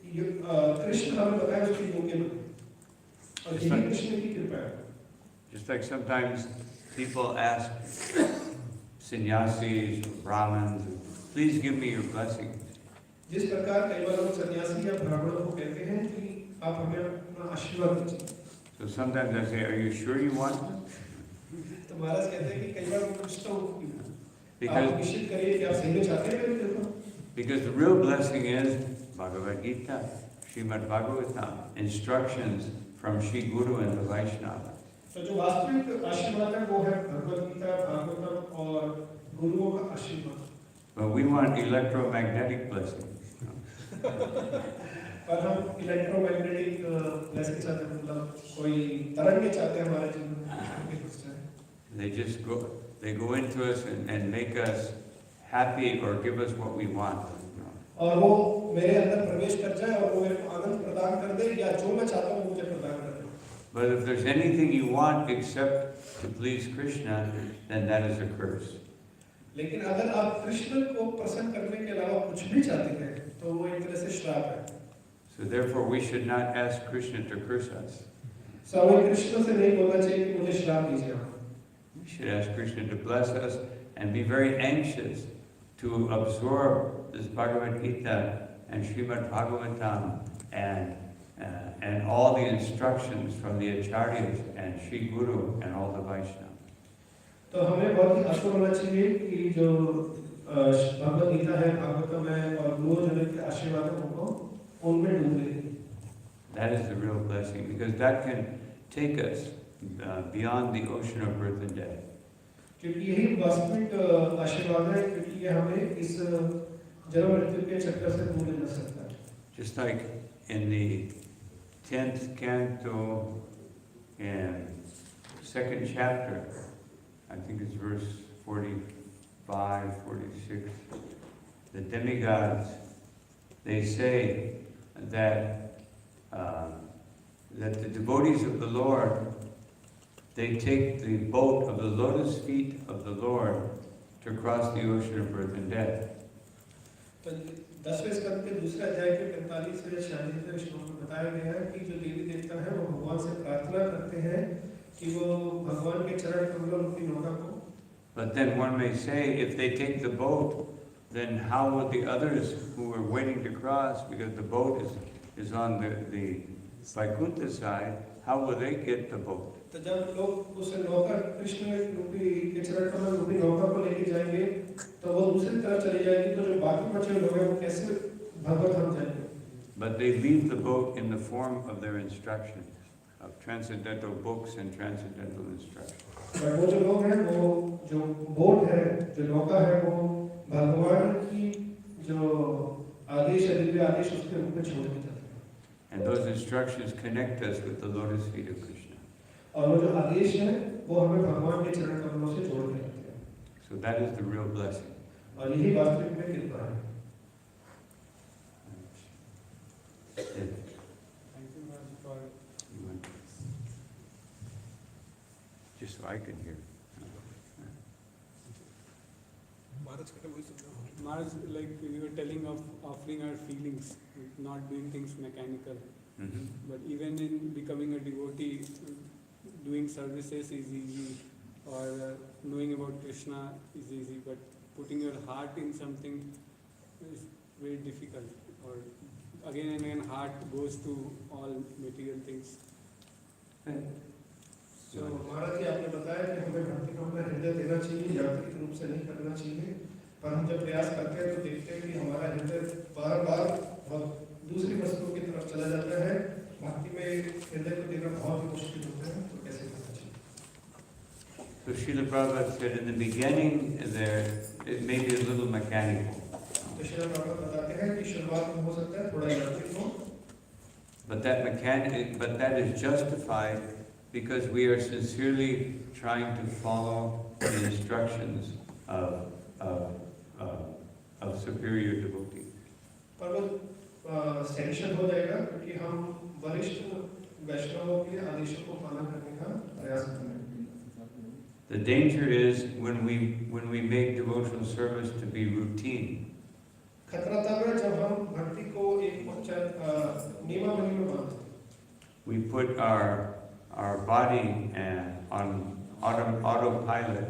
कृष्ण हमें बताए उसके योग्य बने, और यही कृष्ण की कृपा है। Just like sometimes people ask sannyasis, Brahmins, please give me your blessings. जिस प्रकार कई बार लोग सन्यासी या ब्राह्मणों को कहते हैं कि आप हमें अपना आशीर्वाद दीजिए। So sometimes I say, are you sure you want them? तो महाराज कहते हैं कि कई बार वो पूछता हूँ कि आप Because, निश्चित करिए कि आप सही में चाहते हैं मेरी कृपा। because the real blessing is Bhagavad Gita, Srimad Bhagavatam, instructions from Sri Guru and the Vaishnava. तो जो वास्तविक आशीर्वाद है वो है भगवद गीता, भागवतम और गुरुओं का आशीर्वाद। But we want electromagnetic blessing. पर हम इलेक्ट्रोमैग्नेटिक ब्लेसिंग चाहते हैं, मतलब कोई तरंगे चाहते हैं हमारे जीवन में। They go into us and make us happy or give us what we want. और वो मेरे अंदर प्रवेश कर जाए और वो मेरे को आनंद प्रदान कर दे, या जो मैं चाहता हूँ मुझे प्रदान कर दे। But if there's anything you want except to please Krishna, then that is a curse. लेकिन अगर आप कृष्ण को प्रसन्न करने के अलावा कुछ भी चाहते हैं तो वो एक तरह से श्राप है। So therefore we should not ask Krishna to curse us. सो हमें कृष्ण से नहीं बोलना चाहिए कि मुझे श्राप दीजिए आप। We should ask Krishna to bless us and be very anxious to absorb this Bhagavad Gita and Srimad Bhagavatam and all the instructions from the Acharyas and Sri Guru and all the Vaishnavas. तो हमें बहुत ही आशा होना चाहिए कि जो भगवद गीता है, भागवतम है और गुरुजनों के आशीर्वाद है उनको उनमें डूबे। That is the real blessing, because that can take us beyond the ocean of birth and death. क्योंकि यही वास्तविक आशीर्वाद है, क्योंकि ये हमें इस जन्म मृत्यु के चक्कर से दूर ले जा सकता है। Just like in the 10th canto and 2nd chapter, I think it's verse 45, 46, the demigods, they say that the devotees of the Lord, they take the boat of the lotus feet of the Lord to cross the ocean of birth and death. तो 10वें स्कंद के दूसरे अध्याय के 45 से 46 श्लोक में बताया गया है कि जो देवी देवता है वो भगवान से प्रार्थना करते हैं कि वो भगवान के चरण कमलों की नौका को। But then one may say, if they take the boat, then how would the others who are waiting to cross, because the boat is on the Vaikuntha side, how will they get the boat? तो जब लोग उस नौका कृष्ण रूपी के चरण कमल रूपी नौका को लेके जाएंगे तो वो दूसरी तरफ चली जाएगी, तो जो बाकी बचे लोग हैं वो कैसे भगवत धाम जाएंगे? But they leave the boat in the form of their instructions, of transcendental books and transcendental instructions. और वो जो लोग हैं वो जो बोट है, जो नौका है, वो भगवान की जो आदेश है, दिव्य आदेश उसके रूप में छोड़ के जाते हैं। And those instructions connect us with the lotus feet of Krishna. और वो जो आदेश है वो हमें भगवान के चरण कमलों से जोड़ के रखते हैं। So that is the real blessing. और यही वास्तविक में कृपा है। Just so I can hear. Maharaj, like you were telling of offering our feelings, not doing things mechanical. Mhm. But even in becoming a devotee, doing services is easy, or knowing about Krishna is easy, but putting your heart in something is very difficult. Or again and again, heart goes to all material things. तो महाराज जी आपने बताया कि हमें भक्ति को अपना हृदय देना चाहिए, यांत्रिक रूप से नहीं करना चाहिए, पर हम जब प्रयास करते हैं तो देखते हैं कि हमारा हृदय बार बार दूसरी वस्तुओं की तरफ चला जाता है। भक्ति में हृदय को देना बहुत ही मुश्किल होता है, तो कैसे करना चाहिए? So Srila Prabhupada said in the beginning there it may be a little mechanical, तो श्रील प्रभुपाद बताते हैं कि शुरुआत में हो सकता है थोड़ा यांत्रिक हो, but that is justified because we are sincerely trying to follow the instructions of superior devotees. पर वो सैंक्शन हो जाएगा क्योंकि हम वरिष्ठ वैष्णवों के आदेशों को पालन करने का प्रयास कर रहे हैं। The danger is when we make devotional service to be routine. खतरा तब है जब हम भक्ति को एक नियमावली में बांधते हैं। We put our body on autopilot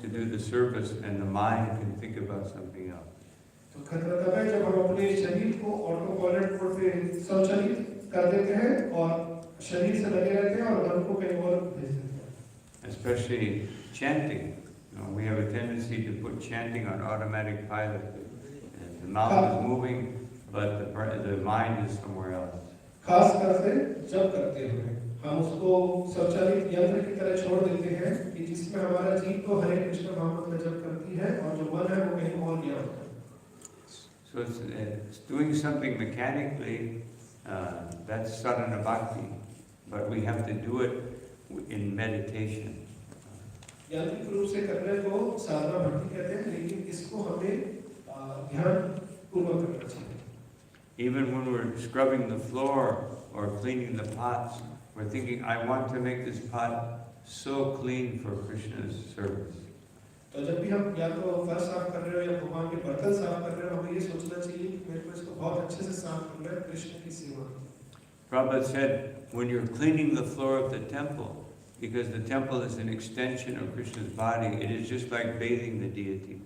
to do the service, and the mind can think about something else. तो खतरा तब है जब हम अपने शरीर को ऑटो पायलट मोड पे संचालित कर देते हैं और शरीर से लगे रहते हैं और मन को कहीं और भेज देते हैं। Especially chanting. You know, we have a tendency to put chanting on automatic pilot. And the mouth is moving, but the mind is somewhere else. खास कर से जब करते हैं हम उसको स्वचालित यंत्र की तरह छोड़ देते हैं कि जिसमें हमारा जीव तो हरे कृष्ण महामंत्र जप करती है और जो मन है वो कहीं और गया होता है। So it's doing something mechanically, that's sadhana bhakti, but we have to do it in meditation. यांत्रिक रूप से करने को साधना भक्ति कहते हैं, लेकिन इसको हमें ध्यान पूर्वक करना चाहिए। Even when we're scrubbing the floor or cleaning the pots, we're thinking, I want to make this pot so clean for Krishna's service. तो जब भी हम या तो फर्श साफ कर रहे हो या भगवान के बर्तन साफ कर रहे हो, हमें ये सोचना चाहिए कि मेरे को इसको बहुत अच्छे से साफ करना है कृष्ण की सेवा। Prabhupada said, when you're cleaning the floor of the temple, because the temple is an extension of Krishna's body, it is just like bathing the deity.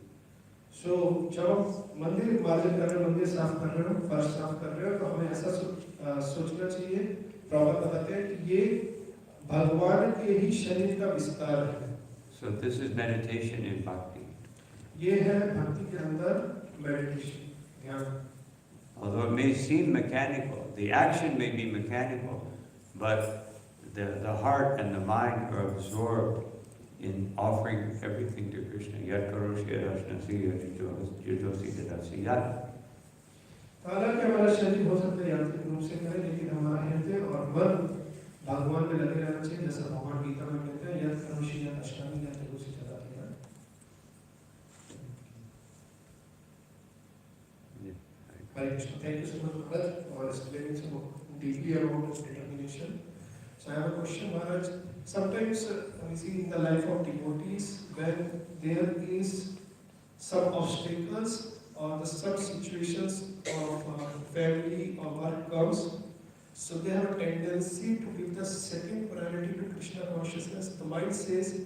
So जब हम मंदिर मार्जन कर रहे हो, मंदिर साफ कर रहे हो, फर्श साफ कर रहे हो, तो हमें ऐसा सोचना चाहिए। प्रभुपाद बताते हैं कि ये भगवान के ही शरीर का विस्तार है। So this is meditation in bhakti. ये है भक्ति के अंदर मेडिटेशन, ध्यान। Although it may seem mechanical, the action may be mechanical, but the heart and the mind are absorbed in offering everything to Krishna. Yat karosya rasnasi yajosi dadasi yat. हालांकि हमारा शरीर हो सकता है यांत्रिक रूप से करे, लेकिन हमारा हृदय और मन भगवान में लगे रहना चाहिए, जैसा भगवान गीता में कहते हैं यत् करोषि यत् अष्टामी यत् तुलसी चलाती है। Hare Krishna. Thank you so much, Maharaj, for explaining so deeply about this determination. So I have a question, Maharaj. Sometimes we see in the life of devotees when there is some obstacles or some situations of family or work comes, so they have a tendency to give the second priority to Krishna consciousness. The mind says,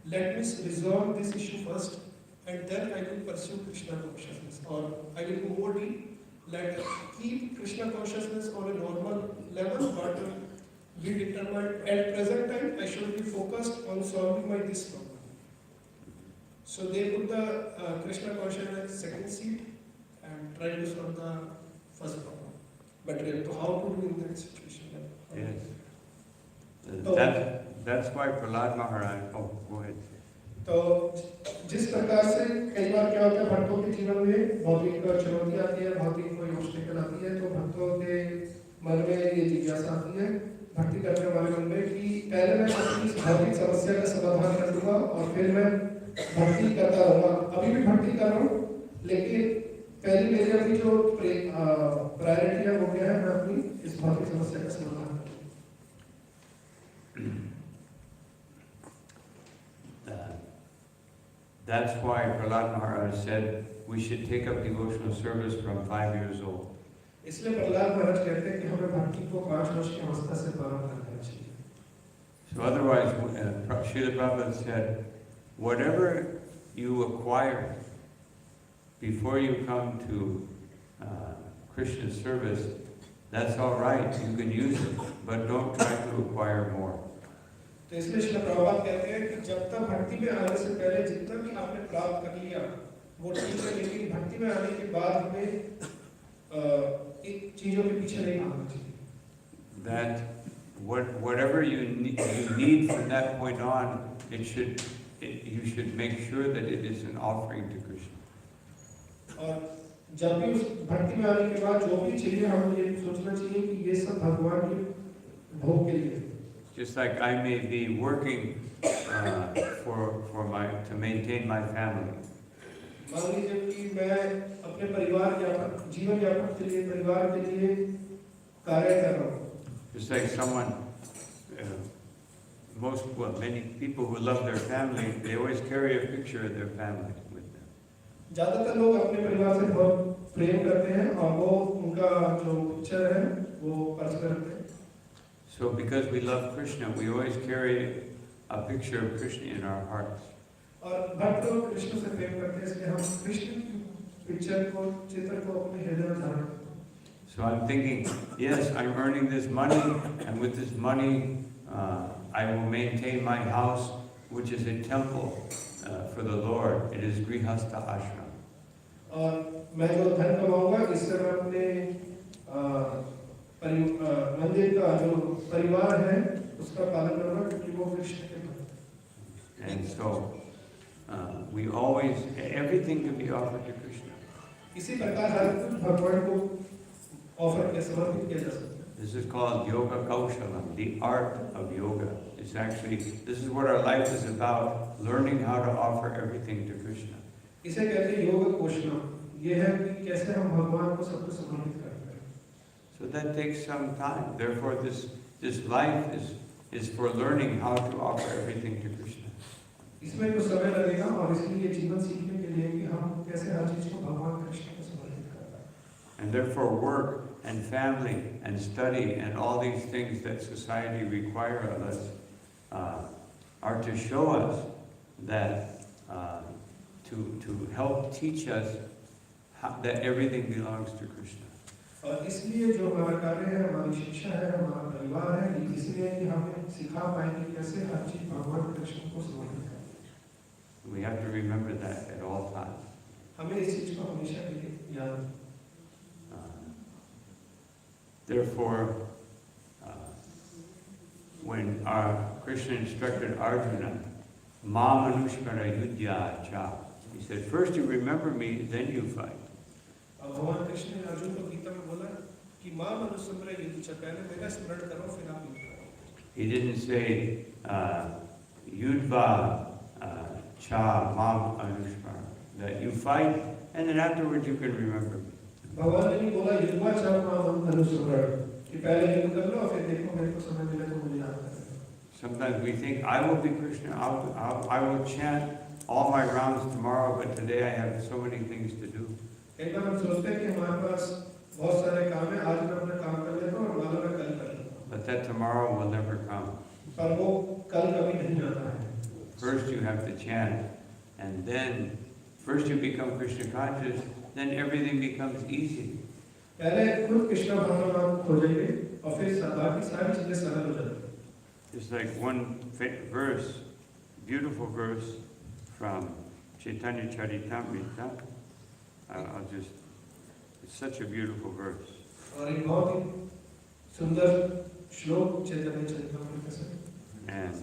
let me resolve this issue first and then I will pursue Krishna consciousness, or I will go more deep. Let keep Krishna consciousness on a normal level, but we determine at present time I should be focused on solving my this problem. So they put the Krishna consciousness as second seat and try to solve the first problem. But to how to do in that situation? Yes. That's why Prahlad Maharaj. Oh, go ahead. तो जिस प्रकार से कई बार क्या होता है भक्तों के जीवन में भौतिक चुनौती आती है, भौतिक कोई ऑब्स्टेकल आती है, तो भक्तों के मन में ये जिज्ञासा आती है भक्ति करने वाले मन में कि पहले मैं अपनी भौतिक समस्या का समाधान कर दूंगा और फिर मैं भक्ति करता रहूंगा। अभी भी भक्ति कर रहा हूँ, लेकिन पहली मेरी अपनी जो प्रायोरिटी है वो क्या है, मैं अपनी इस भौतिक समस्या का समाधान That's why Prahlad Maharaj said we should take up devotional service from 5 years old. इसलिए प्रहलाद महाराज कहते हैं कि हमें भक्ति को 5 वर्ष की अवस्था से प्रारंभ करना चाहिए. So otherwise, Srila Prabhupada said, whatever you acquire before you come to Krishna service, that's all right, you can use it, but don't try to acquire more. तो इसलिए श्रील प्रभुपाद कहते हैं कि जब तक भक्ति में आने से पहले जितना भी आपने प्राप्त कर लिया वो ठीक है, लेकिन भक्ति में आने के बाद हमें इन चीजों के पीछे नहीं भागना चाहिए. That whatever you need from that point on, you should make sure that it is an offering to Krishna. और जब भी उस भक्ति में आने के बाद जो भी चाहिए हमें ये सोचना चाहिए कि ये सब भगवान के भोग के लिए. Just like I may be working to maintain my family. मान लीजिए कि मैं अपने परिवार यापन जीवन यापन के लिए परिवार के लिए कार्य कर रहा हूँ. Just like someone, many people who love their family, they always carry a picture of their family with them. ज्यादातर लोग अपने परिवार से बहुत प्रेम करते हैं और वो उनका जो पिक्चर है वो पर्स में रखते हैं. So because we love Krishna, we always carry a picture of Krishna in our hearts. और भक्त लोग कृष्ण से प्रेम करते हैं, इसलिए हम कृष्ण की पिक्चर को चित्र को अपने हृदय में धारण करते हैं. So I'm thinking, yes, I'm earning this money, and with this money, I will maintain my house, which is a temple for the Lord. It is Grihastha Ashram. और मैं जो धन कमाऊंगा इससे मैं अपने मंदिर का जो परिवार है उसका पालन करूंगा क्योंकि वो कृष्ण के भक्त हैं. And so we always, everything can be offered to Krishna. इसी प्रकार हर कुछ भगवान को ऑफर के समर्पित किया जा सकता है. This is called Yoga Kaushalam, the art of yoga. It's actually, this is what our life is about, learning how to offer everything to Krishna. इसे कहते हैं योग कौशलम. ये है कि कैसे हम भगवान को सब कुछ समर्पित करते हैं. So that takes some time. Therefore, this life is for learning how to offer everything to Krishna. इसमें कुछ समय लगेगा और इसलिए जीवन सीखने के लिए कि हम कैसे हर चीज को भगवान कृष्ण को समर्पित करते हैं. And therefore, work and family and study and all these things that society require of us are to show us that to help teach us that everything belongs to Krishna. और इसलिए जो हमारा कार्य है, हमारी शिक्षा है, हमारा परिवार है, इसलिए कि हमें सिखा पाएंगे कैसे हर चीज भगवान कृष्ण को समर्पित करना. We have to remember that at all times. हमें इस चीज को हमेशा के लिए याद रखना. Therefore, when our Krishna instructed Arjuna, "Ma manushkara yudhya cha," he said, "First you remember me, then you fight." अब भगवान कृष्ण ने अर्जुन को गीता में बोला कि मां मनुस्मृति युद्ध से पहले मेरा स्मरण करो फिर आप युद्ध करो. He didn't say yudva cha ma manushkara, that you fight and then afterwards you can remember me. भगवान ने नहीं बोला युद्ध चाह मां मनुस्मृति कि पहले युद्ध कर लो फिर देखो मेरे को समय मिले तो मुझे याद करना. Sometimes we think, I will be Krishna, I will chant all my rounds tomorrow, but today I have so many things to do. एक बार हम सोचते हैं कि हमारे पास बहुत सारे काम है, आज मैं अपना काम कर लेता हूँ और वाला मैं कल कर लेता हूँ. But that tomorrow will never come. पर वो कल कभी नहीं आता है. First you have to chant, and then first you become Krishna conscious, then everything becomes easy. पहले खुद कृष्ण भावनावान हो जाएंगे और फिर बाकी सारी चीजें सरल हो जाती हैं. Just like one verse, beautiful verse from Chaitanya Charitamrita. It's such a beautiful verse. और एक बहुत ही सुंदर श्लोक चैतन्य चरितामृत से. And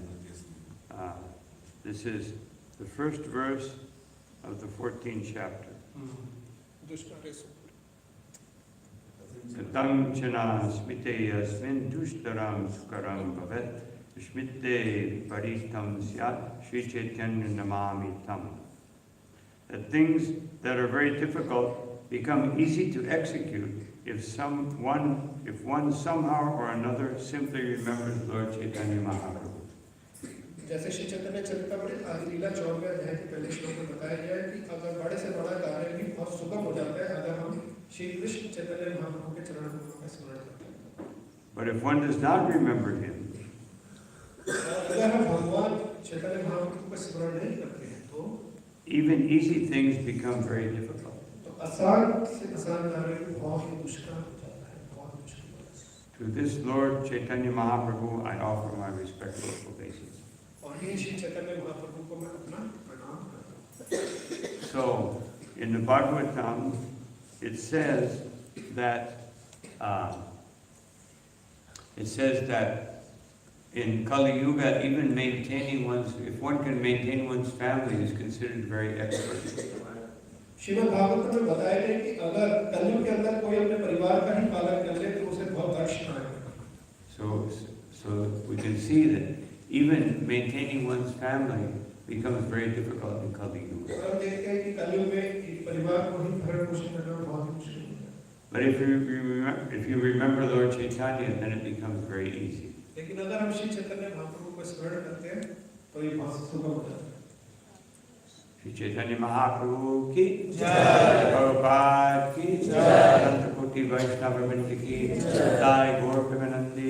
this is the first verse of the 14th chapter. Katam chana smite yasmin dushtaram sukaram bhavet smite paristam syat Shri Chaitanya namami tam. That things that are very difficult become easy to execute if one somehow or another simply remembers Lord Chaitanya Mahaprabhu. जैसे श्री चैतन्य चरितमृत आदि लीला 14वें अध्याय के पहले श्लोक में बताया गया है कि अगर बड़े से बड़ा कार्य भी बहुत सुगम हो जाता है अगर हम श्री कृष्ण चैतन्य महाप्रभु के चरण का स्मरण करते हैं। But if one does not remember him, अगर हम भगवान चैतन्य महाप्रभु का स्मरण नहीं करते हैं तो even easy things become very difficult. तो आसान से आसान कार्य भी बहुत ही मुश्किल हो जाता है, बहुत मुश्किल होता है। To this Lord Chaitanya Mahaprabhu, I offer my respectful obeisance. और ये श्री चैतन्य महाप्रभु को मैं अपना प्रणाम करता हूँ। So, in the Bhagavatam, it says that in Kali Yuga, even maintaining if one can maintain one's family is considered very expert. Shrimad Bhagavat में बताया गया कि अगर कलयुग के अंदर कोई अपने परिवार का ही पालन कर ले तो उसे बहुत दक्ष मानेगा। So we can see that even maintaining one's family becomes very difficult in Kali Yuga. और हम देखते हैं कि कलयुग में एक परिवार को ही भरण पोषण करना बहुत ही मुश्किल होता है। But if you remember Lord Chaitanya, then it becomes very easy. लेकिन अगर हम श्री चैतन्य महाप्रभु को स्मरण करते हैं तो ये बहुत सुगम हो जाता है। Shri Chaitanya Mahaprabhu ki jai, Prabhupada ki jai, Santa Koti Vaishnava Vrinda ki jai, Gaur Premanandi.